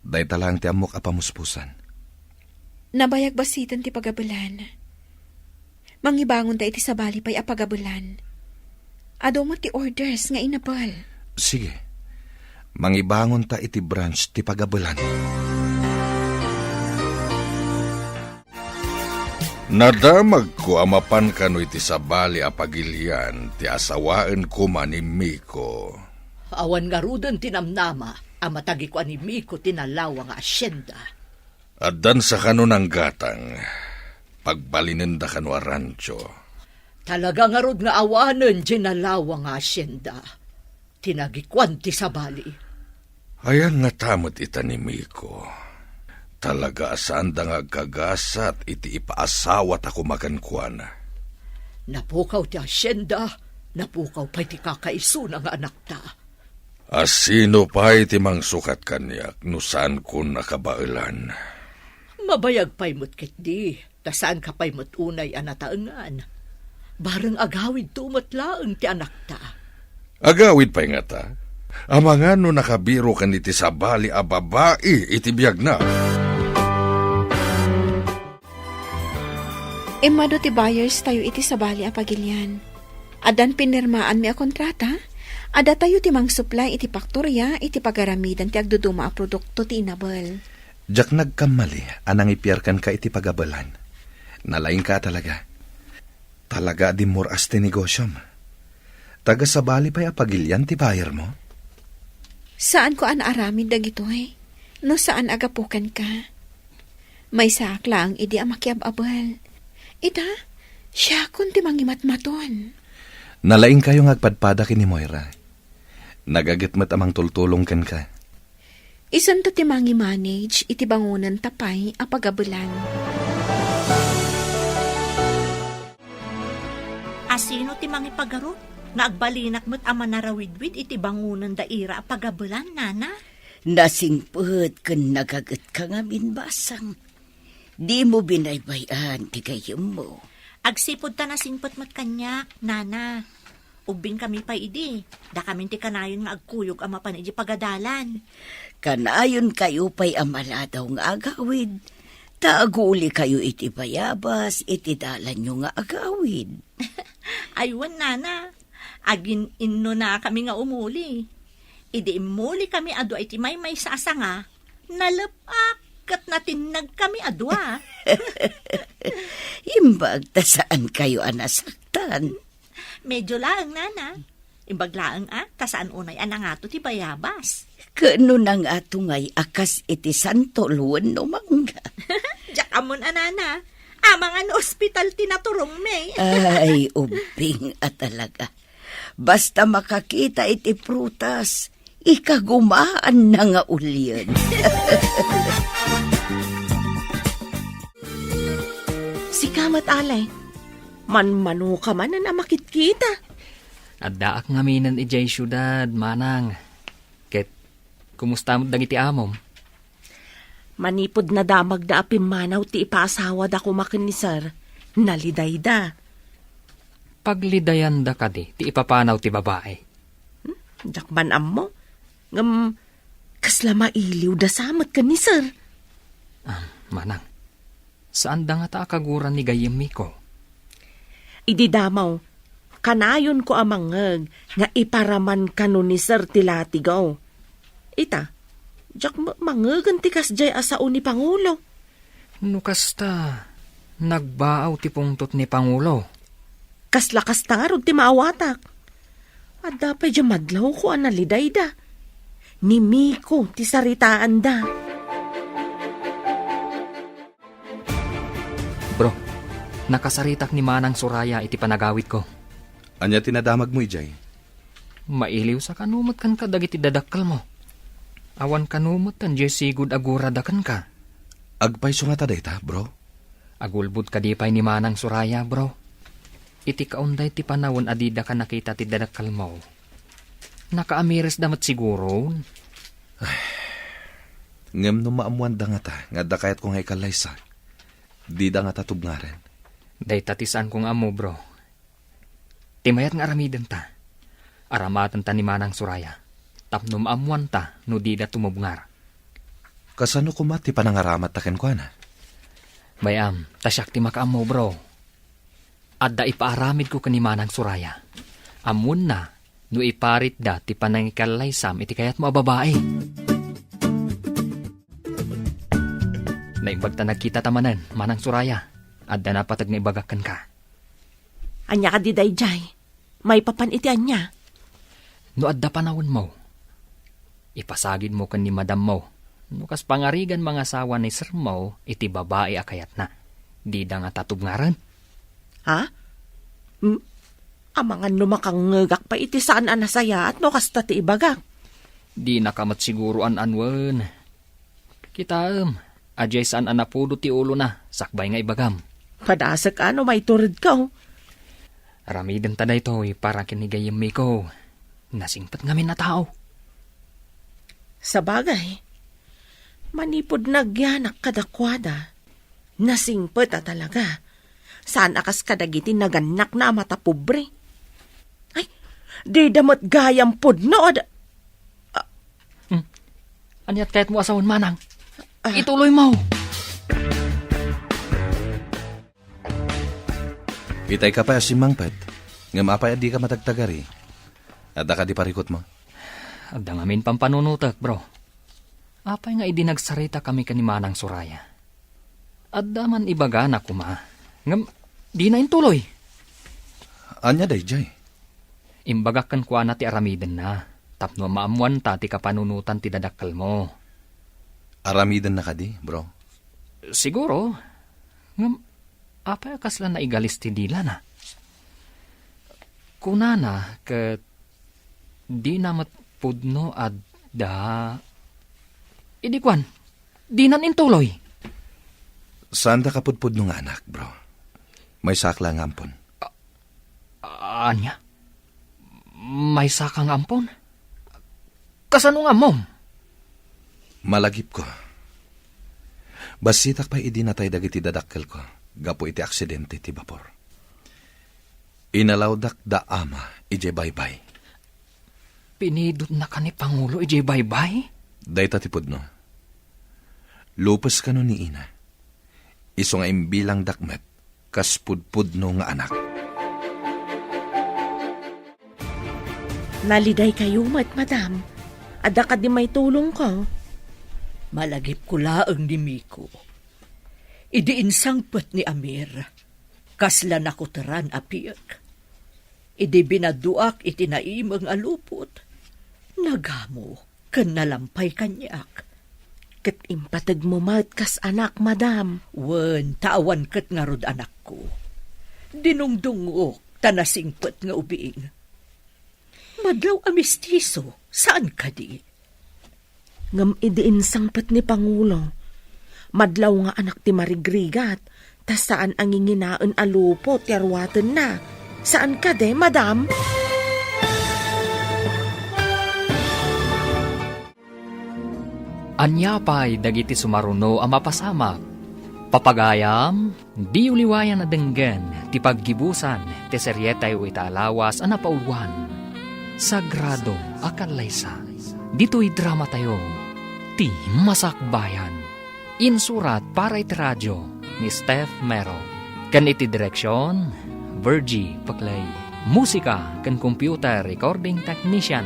Day talang ti amok apamuspusan. Nabayag basitan ti pagabulan. Mangibangon ta iti sabali pa'y apagabulan. Ado mo ti orders nga inabal. Sige, mangibangon ta iti branch ti pagabulan. Nadamag ko amapan kano iti sabali a pagilyan, ti asawaan ko man ni Miko. Awan nga rudan tinamnama, amatagi ko ani Miko tinalawa nga asyenda. Addan sa kano ng gatang, pagbalinin da kano a rancho. Talaga nga rod nga awanan ginalawa nga asyenda. Tinagikwan ti sabali. Ayan nga tamot ita ni Miko. Talaga saan da nga gagasat iti ipaasawat ako makankwan. Napukaw ti asyenda, napukaw pa ti kakaiso nga anak ta. Asino pa iti mang sukat kanyak no saan ko nakabailan. Mabayag pa'y mutkit di, ta saan ka pa'y mutunay anataangan. Barang agawid tumatlaang ti anak ta. Agawid pa'y nga ta. Amangan no nakabiro kan iti sabali a babae iti biyag na. Emado ti buyers tayo iti sabali a pagilyan. Adan pinirmaan mi a kontrata, ada tayo ti mang supply iti faktorya iti pagaramidan ti agduduma a produkto ti inabal. Diyak nagkamali, anang ipiyarkan ka iti pagabalan. Nalaing ka talaga. Talaga di moras ti negosyom. Taga sabali pa'y apagilyan ti buyer mo? Saan ko an aramid dagitoy? No saan agapukan ka? May saklang idi a makiababal. Ita, siya kun ti mangimatmaton. Nalaing kayo ngagpadpada kini Moira. Nagagitmat amang tultulong ken ka. Isan to ti mangi-manage iti bangunan tapay a pagabulan. Asino ti mangipagaro? Naagbalinak mo't ama narawidwid iti bangunan daira a pagabulan, nana? Nasingput kun nagagat ka nga minbasang. Di mo binaybayan ti gayem mo. Agsipod ta na singpot mat kanyak, nana. Ubing kami pa idi. Da kami ti kanayon nga agkuyog ama pan iti pagadalan. Kanayon kayo pa'y amaladaw nga agawid. Taaguli kayo iti bayabas, iti dalan nyo nga agawid. Aywan, nana. Agin inno na kami nga umuli. Idi imuli kami adwa iti may sasa nga. Nalapak kat natinag kami adwa. Imbag ta saan kayo anasaktan. Medyo laang, nana. Imbag laang kasaan unay anangato ti bayabas. Kano nang atungay akas iti santo luwan no mangga. Diyak amon, nana. Amang ospital tinaturong me. Ay, ubing talaga. Basta makakita iti prutas, ikagumaan na nga ulyan. Si Kamat Alay, manmano ka man na makit-kita. At daak ngaminan ijay syudad, manang. Ket, kumusta mo dagiti amom? Manipod na damag da apimanaw ti ipaasawa da kumakin ni sir. Naliday da. Paglidayan da kadi, ti ipapanaw ti babae. Jakman mo. Ngam, kasla mailiw da samat ka ni sir. Manang, saan da nga ta akaguran ni gayem ko? Idi damaw, kanayon ko amangag nga iparaman kano ni sir tilatigaw. Ita, jak mangagan ti kasjay asao ni Pangulo. Nukasta, nagbaaw ti pungtot ni Pangulo. Kaslakas tangarod ti maawatak. At dapay dya madlaw ko analiday da. Ni Miko ti saritaan da. Bro, nakasaritak ni Manang Soraya iti panagawit ko. Anya tinadamag mo, Ijay? Mailiw sa kanumot kan ka dagiti dadakkel mo. Awan kanumot kan jay sigud aguradakan ka. Agpay sungata dayta, bro. Agulbud ka di pay ni Manang Soraya, bro. Iti kaunday ti panawon adida ka nakita ti dadakkel mo. Nakaamiris damat siguro. Ngem no maamuan da nga ta, nga da kayat kong haikalay di da nga tatub nga rin. Day tatisan kong amo, bro. Timayat nga aramiden ta. Aramatan ta ni Manang Soraya. Tapno maamuan ta, no di da tumubngar. Kasano kumati panangaramat taken ko na? Bayam, tasyak ti makaamo, bro. Adda ipaaramid ko kani Manang Soraya. Amun na, no iparit da ti panangikalay sam iti kayat mo babae. Naimbag ta nagkita tamanan, Manang Soraya. Adda na patag na ibagakan ka. Anya ka di dayjay. May papan iti anya. No adda panawon mo. Ipasagid mo kan ni madam mo. No kas pangarigan mga asawa ni sir mo, iti babae akayat na. Di da nga tatubngaran. Ha? Amangan lumakangagak pa iti saan anasaya at no kasta ti ibagak. Di nakamat siguro anwan. Kita ajay saan anapudo ti ulo na, sakbay nga ibagam. Padasak ano may turid ka. Aramiden ta daytoy para kinigayem mi ko. Nasingpat ngamin na tao. Sa bagay, manipod nagyanak kadakwada. Nasingpat talaga. Saan akas kadagiti naganak na mata pobre? Ay, di damot gayam pudno. Anyat kahit mo asawon, Manang. Ituloy mo. Itay ka pa si Mangpet. Nga mapay di ka matagtagari. Adda ka di parikot mo. Adda ngamin pampanunutak, bro. Apay nga idinagsarita kami kani Manang Soraya. Adda man ibaga na kuma. Ngam, di na intuloy. Anya dayjay? Imbagakan ko na ti aramiden na. Tapno maamuan ta ti kapanunutan ti dadakkel mo. Aramiden na ka di, bro? Siguro. Ngam, apay kasla na igalis ti dila na. Kunana, ket di namat pudno adda. Idikwan, di nan intuloy. Saan da kapudpud nung anak, bro? May sakla ng ampon. Anya? May sakang ampon? Kasano nga mom? Malagip ko. Basitak pa idinatay dagiti dadakkel ko. Gapo iti aksidente ti bapor. Inalawdak da ama, ije baybay. Pinidot na ka ni Pangulo, ije baybay? Dayta ti pudno. Lupas ka no ni ina. Iso nga imbilang dakmet, kas pudpudno nga anak. Naliday kayo, madam. Ada ka di may tulong ko. Malagip ko laang ni Miko. Idiinsangpet ni Amir. Kasla nakutaran apiak. Idi binaduak iti naimang alupot. Nagamo, kan nalampay kanyak. Kat impatag mo mat kas anak, madam. Wen, tawan kat nga rod anak ko. Dinungdungok, tanasingpet nga ubiing. Madlaw amistiso, saan ka di? Ngam idiin sangpat ni Pangulo. Madlaw nga anak ti marigrigat, tas saan ang inginaan alupo ti arwaten na. Saan ka de, madam? Anyapay dagiti sumaruno ang mapasamak. Papagayam, di uliwayan na denggen, ti paggibusan, ti seryetay o italawas ang napauluan. Sagrado akalaysa, dito'y drama tayo, ti masakbayan. Insurat para iti radyo ni Steph Mero. Kan iti direksyon, Virgie Paclay. Musika kan computer recording technician,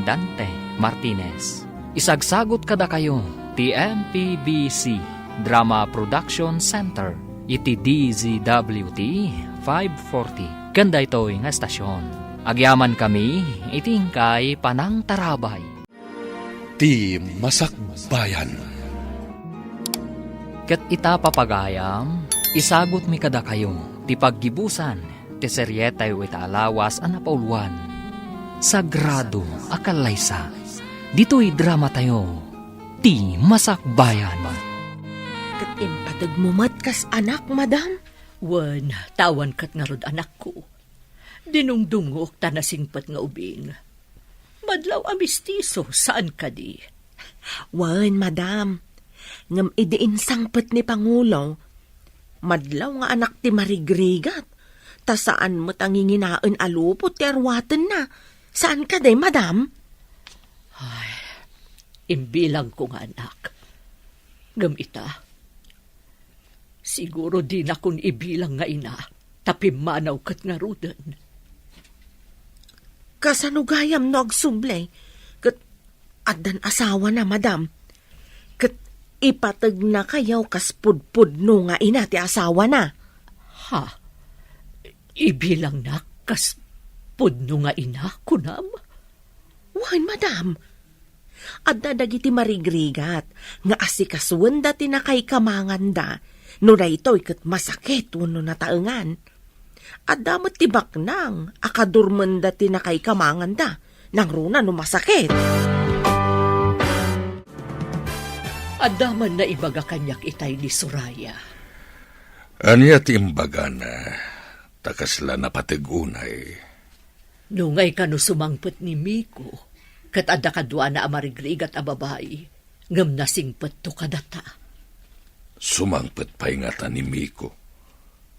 Dante Martinez. Isagsagot kada kayo, ti MPBC Drama Production Center, iti DZWT 540. Kanda ito'y nga estasyon. Agyaman kami, itingkay panang tarabay. Ti Masakbayan. Ket ita papagayam, isagot mi kada kayo, ti paggibusan, ti seryetay o italawas ang napauluan. Sagrado akalaysa, dito'y drama tayo, ti masakbayan. Kat impatag mo mat kas anak, madam. Wen, tawan kat nga rod anak ko. Dinungdungok, tanasingpet nga ubing. Madlaw amistiso, saan ka di? Wan, madam. Ngam idiin sangpet ni Pangulo. Madlaw nga anak ti marigrigat. Ta saan mo tanginginaan alupot ti arwaten na. Saan ka de, madam? Imbilang ko nga anak. Ngam ita. Siguro di na kun ibilang nga ina. Tapi manaw kat nga rudan. Kasanugayam no agsublay. Kat adan asawa na, madam. Kat ipatag na kayaw kas pudpud no nga ina ti asawa na. Ha? Ibilang na kas pudno nga ina, kunam? Wan, madam. Adda dagiti marigrigat nga asikasuan dati na kay kamanganda. No na ito'y kat masakit wano nataengan. Adda matibak nang akadurman dati na kay kamanganda. Nang runa no masakit. Adaman na ibaga kanyak itay ni Soraya. Anya ti imbaga na, takasla na patigunay. Nungay ka no sumangpet ni Miko, kat adda kadwa na amarigrigat a babae, ngam nasingpet to kadata. Sumangpet pa'y nga ta ni Miko.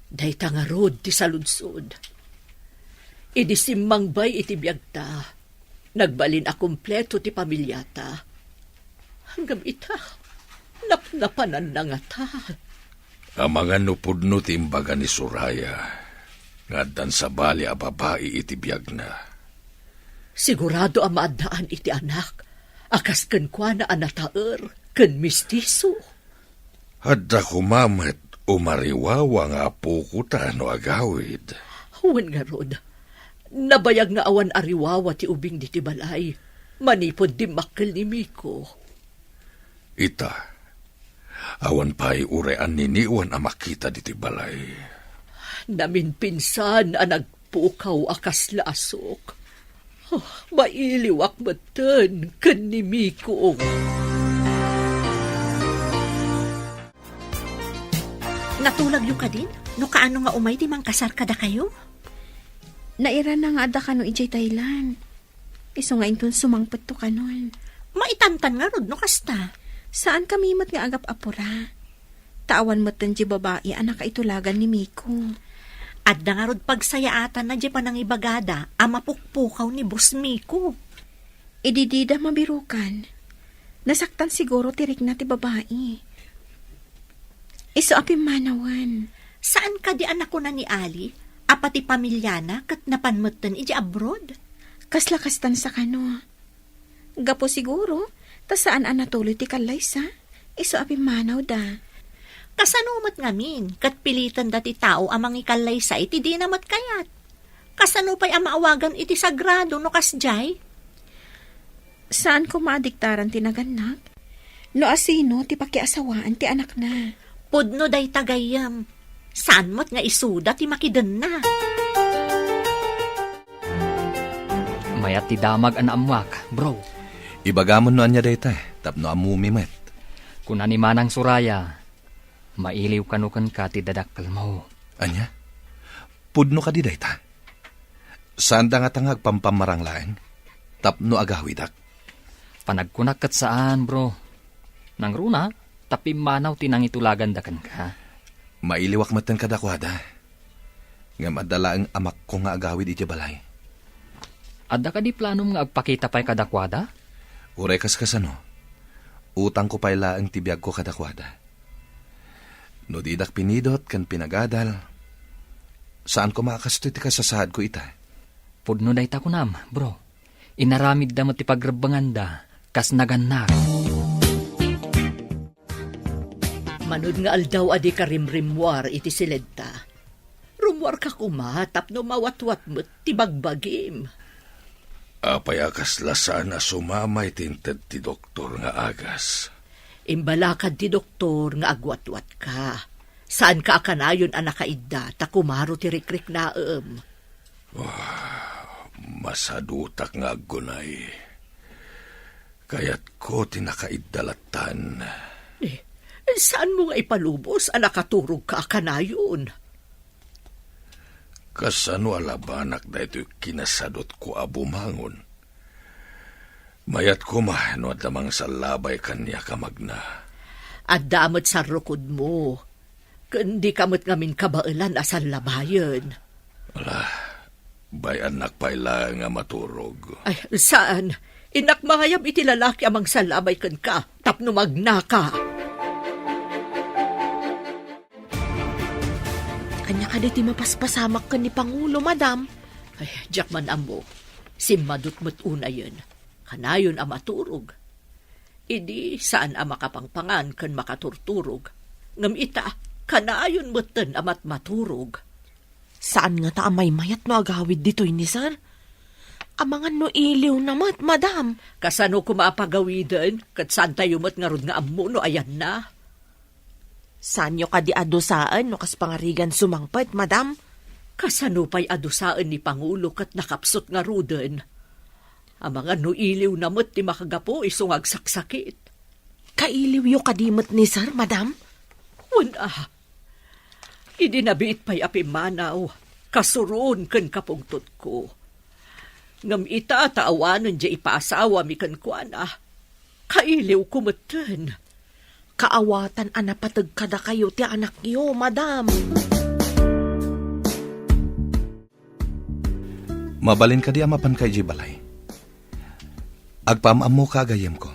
Day tangarod ti saludsod. Idi simmangbay iti biyagta, nagbalin a kumpleto ti pamilyata. Hanggang ita, napnapanan na nga ta. Ang mga nupudno ti imbaga ni Soraya, nga dan sa bali a babae iti biyag na. Sigurado ang maadaan iti anak, akas kenkwa na anataer, ken mistiso. Hadda kumamet umariwawa nga puko ta no agawid. Huwan nga rod, nabayag nga awan ariwawa ti ubing di ti balay, manipod di makkel ni Miko. Ita, awan pa'y urean niniwan ang makita di ti balay. Namin pinsan ang nagpukaw akas lasok. Oh, mailiwak matan ken ni Miko. Natulag yung ka din? No kaano nga umay di mang kasar kada kayo? Naira na nga ada ka no ijay Thailand. Iso nga inton sumangpet to kanon. Maitantan nga rod no kasta. Saan kami mat nga agap apura? Tawan mat di babae anak kaitulagan ni Miko. At na nga rod pagsayaatan na di pa nang ibagada ang mapukpukaw ni Boss Miko. Ididida mabirukan. Nasaktan siguro tirik na ti babae. Iso api manawan. Saan ka di anak ko na ni Ali? Apati pamilyana kat napanmutan iji abroad? Kaslakastan sa kano. Gapo siguro, ta saan anatuloy ti kalaysa? Iso api manaw da. Kasanumat ngamin, kat pilitan dati tao amang ikalay sa iti di namat kayat. Kasano pa'y ang maawagan iti sagrado no kasjay? Saan ko maadiktaran tinaganak? No asino ti pakiasawaan ti anak na. Pudno day tagayam. Saan mo't nga isuda ti makiden na? Mayat ti damag an amwak, bro. Ibagamon no anya dayta, tapno amumimet. Kuna ni Manang Suraya, mailiw kanukan ka ti dadakkel mo. Anya? Pudno ka di dayta. Saan da nga tangag pampamarang laeng? Tapno agawidak. Panagkunak kat saan, bro. Nang runa, tapi manaw tinang itulagan dakan ka. Mailiwak matan kadakwada. Nga madala ang amak ko nga agawid iti balay. Adda ka di planom nga agpakita pa'y kadakwada? Uray kasano. Utang ko pa'y laang tibiyag ko kadakwada. No didak pinidot kan pinagadal. Saan ko makakasto iti kasasahad ko ita? Pudno day takunam, bro. Inaramid da mo ti pagrabanganda, kas naganak. Manud nga aldaw adi ka rimrimwar iti silenta. Rumwar ka kumatap no mawatwat mo't ti bagbagim. Apay akas lasana sumamay tinted ti doktor nga agas. Imbalakad ti doktor nga agwatwat ka. Saan ka akanayon anak kaidda, ta kumaro ti rikrik naem. Masadutak nga agunay. Kaya't ko tinakaidalatan. Saan mo nga ipalubos anak katurog ka akanayon? Kasano alabanak da ito'y kinasadot ko abumangon. Mayat ko no at lamang sa labay kanya kamagna. At damot sa rukod mo. Kundi kamot ngamin kabailan asal labayan. Bay anak pa'y lang nga maturog. Ay, saan? Inak mahayam iti lalaki amang salabay kan ka, tapno magnaka. Kanya ka di mapaspasamak ka ni Pangulo, madam. Ay, jakman amo, simadot mo't una yun. Kanayon ang maturog. Idi saan ang makapangpangan kan makaturturog. Ngam ita, kanayon mo't ten amat maturog. Saan nga ta amay mayat no agawid dito'y ni sir? Amangan no iliw namat, madam. Kasano kumapagawidan, kat saan tayo mo't nga rod nga amo no ayan na. Saan nyo ka di adusaan no kas pangarigan sumangpet, madam? Kasano pa'y adusaan ni Pangulo kat nakapsot nga ruden. Ang mga nuiliw na mo't ti makagapo isungag saksakit. Kailiw yung kadimot ni sir, madam? Wala. Idinabiit pa'y apimanaw. Kasuroon kan kapungtot ko. Ngam ita taawanan di ipaasawa mi kan kuana. Kailiw kumatan. Kaawatan anapatag kada kayo ti anak yo, madam. Mabalin ka di amapan kay Jibalay. Agpamam mo kagayem ko.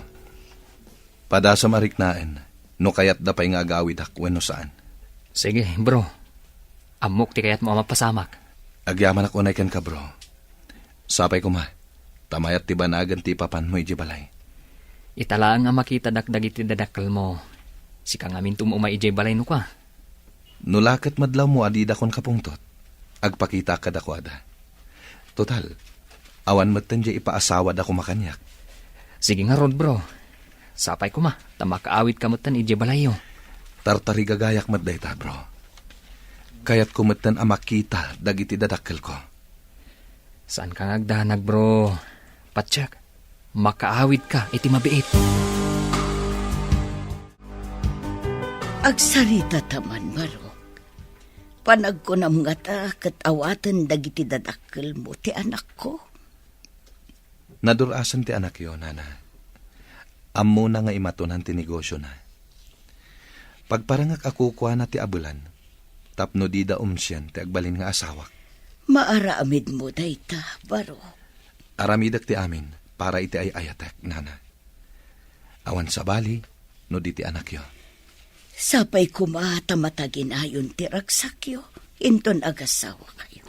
Pada sa mariknaen, no kayat da pa'y nga agawid akwen no saan. Sige, bro. Amok ti kayat mo mapasamak. Agyaman ako na ikan ka, bro. Sapay ko ma, tamayat ti banagan ti papan mo Jibalay. Italaang nga makita dakdag iti dadakkel mo. Si kang amin tumumay ijay balay no ka. Nulakat madlaw mo adida kon kapungtot. Agpakita ka dakwada. Total, awan matan di ipaasawa da kumakanyak. Sige nga rod, bro. Sapay ko ma, tamakaawit kamutan ijay balay yo. Tartari gagayak madday ta, bro. Kayat kumatan ang makita dagiti dadakkel ko. Saan kang agdanag, bro? Patsak, makaawit ka iti mabiit. Agsarita taman, Marok. Panag ko na mga ta, katawatan dagiti dadakkel mo, ti anak ko. Nadurasan ti anak yo, nana. Ammo na nga imatunan ti negosyo na. Pagparangak ako kuha na ti abulan, tapno di da umsyan ti agbalin nga asawak. Maaramid mo dayta, Marok. Aramidak ti amin, para iti ay ayatek, nana. Awan sa bali, no di ti anak yo. Sapay kumata matagin ayon ti ragsakyo, inton agasawa kayo.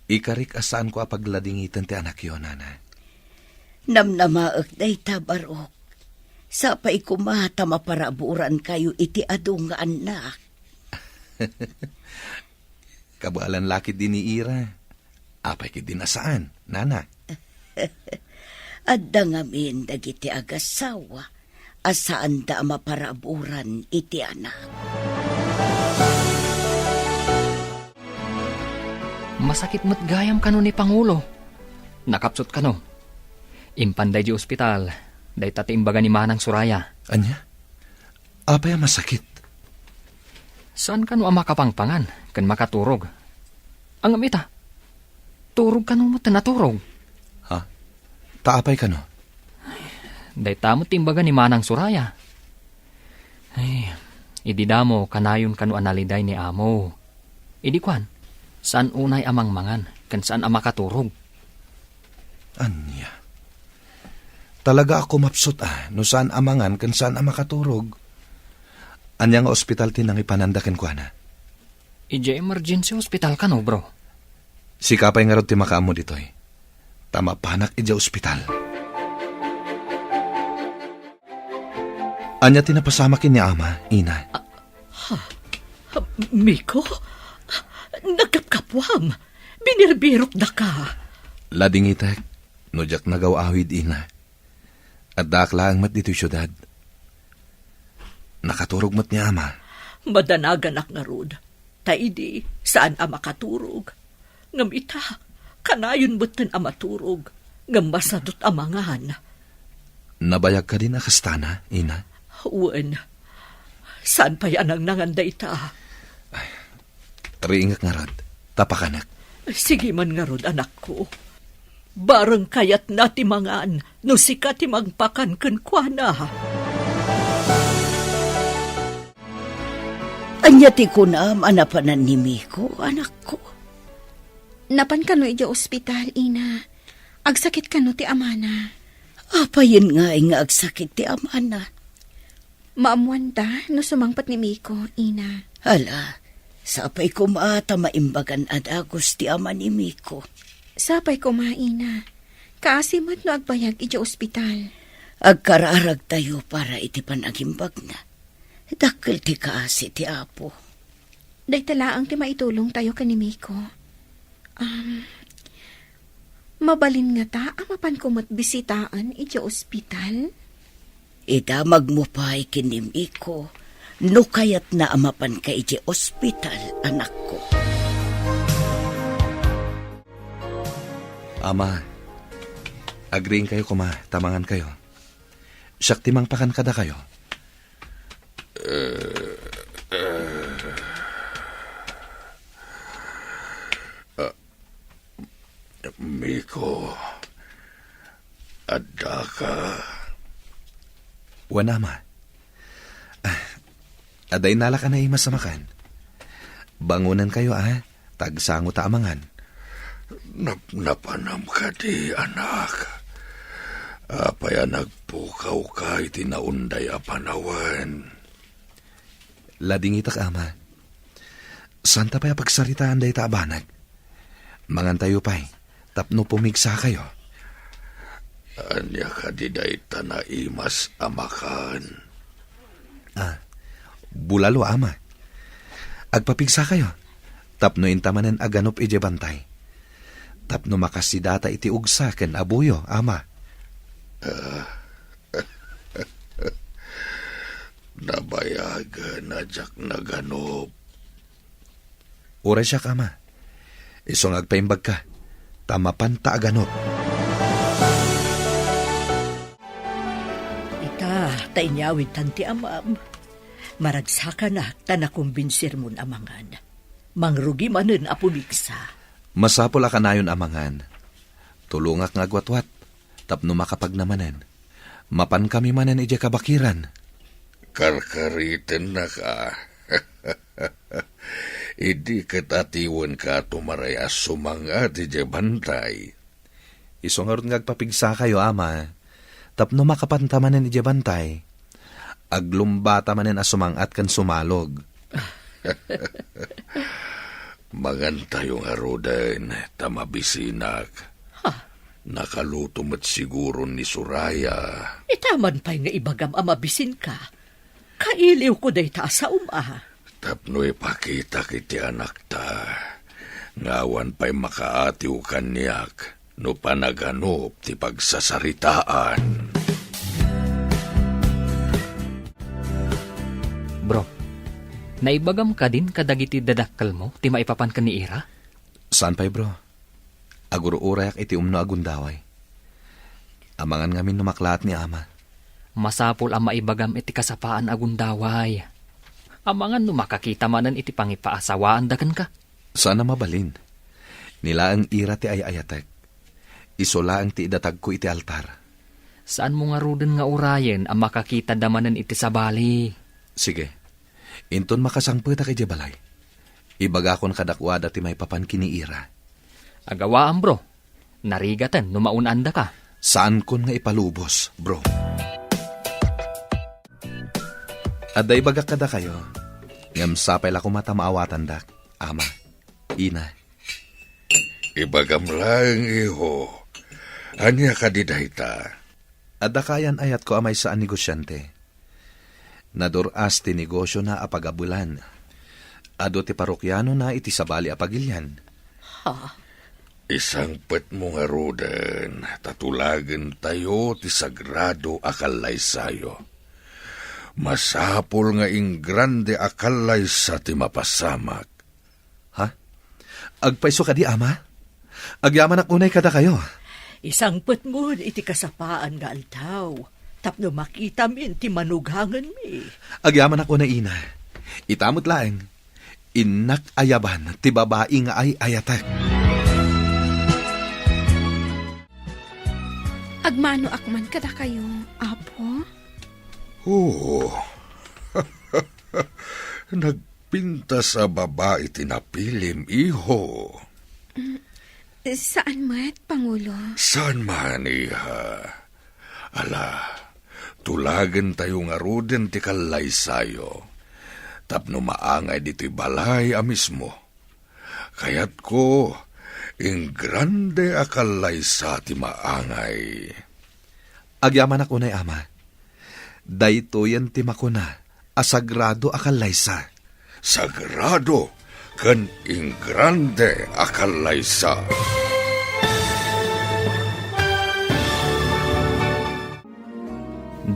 Ikarik asaan ko apagladingitan ti anak yo, nana. Namnamaak dayta, Barok. Sapay kumata maparaburan kayo iti adu nga anak. Kabalan lakit din ni Ira. Apay kid dinasaan, nana. Adda ngamin dagiti agasawa, asaan da maparaburan iti anak. Masakit mo't gayam kano ni Pangulo. Nakapsot kano. Impanday di ospital. Day tati imbaga ni Manang Suraya. Anya? Apay ang masakit? Saan kano ang makapangpangan? Kan makaturog. Ang amita. Turog kano mo tanaturog. Ha? Taapay ka no? Day tamot imbaga ni Manang Suraya. Ay, ididamo kanayon kano analiday ni amo. Idikwan, saan unay amang mangan, kan saan ang makaturog. Anya? Talaga ako mapsot no saan amangan kan saan ang makaturog. Anya nga ospital tinang ipanandakin ko na. Ije emergency hospital ka no, bro. Si kapay nga rod ti makaamo ditoy. Tama panak ije ospital. Anya tinapasamakin ni ama, ina. Miko, nagkapkapwam. Binirbirok na ka. Lading itek, nujak nagaw-awid ina. At dakla ang mat dito'y syudad. Nakaturog mat ni ama. Madanaganak nga rod. Taidi, saan ang makaturog? Ngamita, kanayon mo't ang maturog. Ngam masadot amangan. Nabayag ka din akastana, ina. Uwan, saan pa yan ang nanganday ta? Riingak nga rod, tapakanak. Sige man nga rod, anak ko. Barang kayat na timangan, no sika timagpakan kenkwana. Anya ti kunam anapanan ni Miko, anak ko. Napan kano ija ospital, ina. Agsakit kano ti amana. Apayin nga nga agsakit ti amana. Maamuan ta no sumangpat ni Miko, ina. Hala, sapay ko maata maimbagan at agos ti ama ni Miko. Sapay ko maina. Kaasimat no agbayag ija ospital. Agkararag tayo para iti panagimbag na. Dakkel ti kaasi ti apo. Day talaang ti maitulong tayo ka ni Miko. Mabalin nga ta, amapan ko matbisitaan ija ospital. Idamag mo pa ikinim Miko. No kayat na amapan ka iti ospital, anak ko. Ama, agreeing kayo kuma, tamangan kayo. Siyak timang pakan kada kayo. Miko, adda ka. Wana, ma. Aday nala ka na imasamakan. Bangunan kayo, tagsango ta amangan. Napanam ka di, anak. Apaya nagpukaw ka iti naunday a panawan. Lading itak, ama. Santa pa'y pagsaritaan day ta abanag. Mangan tayo pa'y, tapno pumigsa kayo. Anya ka di day tanaimas amakan. Bulalo, ama. Agpapigsa kayo. Tapno intamanen aganop ije bantay. Tapno makasidata iti ugsa ken abuyo, ama. Nabayag na jak naganop. Ura siya, ama. Isong agpaimbag ka. Tamapan ta aganop. Tainyawid tanti amam. Maragsaka na tanakumbinsir mon amangan. Mangrugi manen apumiksa. Masapol akanayon amangan. Tulungak nga agwatwat. Tapno makapagnamanen. Mapan kami manen ije kabakiran. Karkariten na ka. Idi katatiwan ka tumaraya sumanga di bantay. Isongarot nga agpapigsa kayo, ama. Tapno makapantamanen ije bantay. Aglumbata manen asumangat kan sumalog. Magan tayong arudan, tamabisinak. Nakalutom at siguro ni Suraya. Itaman pa'y nga ibagam amabisin ka. Kailiw ko day ta sa Tapno ipakita kiti anak ta. Ngawan pa'y makaatiw kanyak no panaganop ti pagsasaritaan. Bro, naibagam ka din kadagiti dadakkel mo, ti maipapan ka ni Ira? Saan pa'y bro? Aguro urayak iti umno agundaway. Amangan ngamin numaklat ni ama. Masapol ang maibagam iti kasapaan agundaway. Amangan numakakita manan iti pangipaasawaan dakan ka. Sana mabalin. Nila ang ira ti ayayatek. Isola ang ti idatag ko iti altar. Saan mo nga ruden nga urayen ang makakita damanan iti sabali? Sige, inton makasangpeta kay Jabalay. Ibaga kon kadakwada ti may papan kiniira. Agawaan bro, narigatan numaunanda ka. Saan kon nga ipalubos, bro? Aday baga kada kayo. Ngam sapay la kumata maawatan dak, ama, ina. Ibagam lang, iho. Anya ka didahita? Adda kayan ayat ko amay saan negosyante. Naduras ti negosyo na apagabulan. Ado ti parokyano na iti sabali apagilyan. Isang pet mo nga roden, tatulagan tayo ti sagrado akalay sayo. Masapol nga ingrande akalay sa ti mapasamak. Ha? Agpaiso ka di ama? Agyaman ak unay kada kayo. Isang putmod iti kasapaan nga altaw. Tapno makita min ti manughangan mi. Agyaman ako na ina. Itamot laeng. Inak ayaban ti babae nga ay ayatek. Agmano akman kada kayo, apo? Oo. Nagpinta sa babae tinapilim, iho. Saan mat, Pangulo? Saan man, iha? Ala, tulagan tayo nga ruden ti kalay sayo. Tapno maangay dito'y balay a mismo. Kayat ko, ing grande akalay sa ti maangay. Agyaman ako na ama. Dayto yan ti makuna. Asagrado akalaysa. Sagrado kan ing grande akalay sa.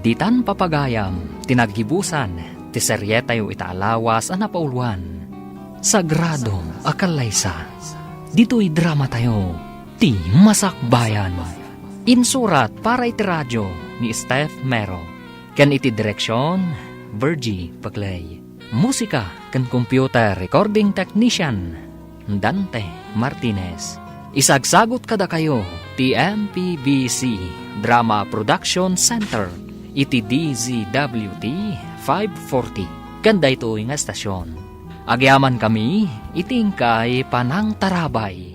Ditan papagayam, tinaghibusan, ti seryetayo itaalawas ang napauluan. Sagrado akalaysa. Dito'y drama tayo, ti Masakbayan. Insurat para iti radyo ni Steph Mero. Ken iti direksyon, Virgie Paglay. Musika ken computer recording technician, Dante Martinez. Isagsagot kada kayo, ti MPBC Drama Production Center. Iti DZWT 540. Kanda ito nga stasyon. Agyaman kami, itingkay Panang Tarabay.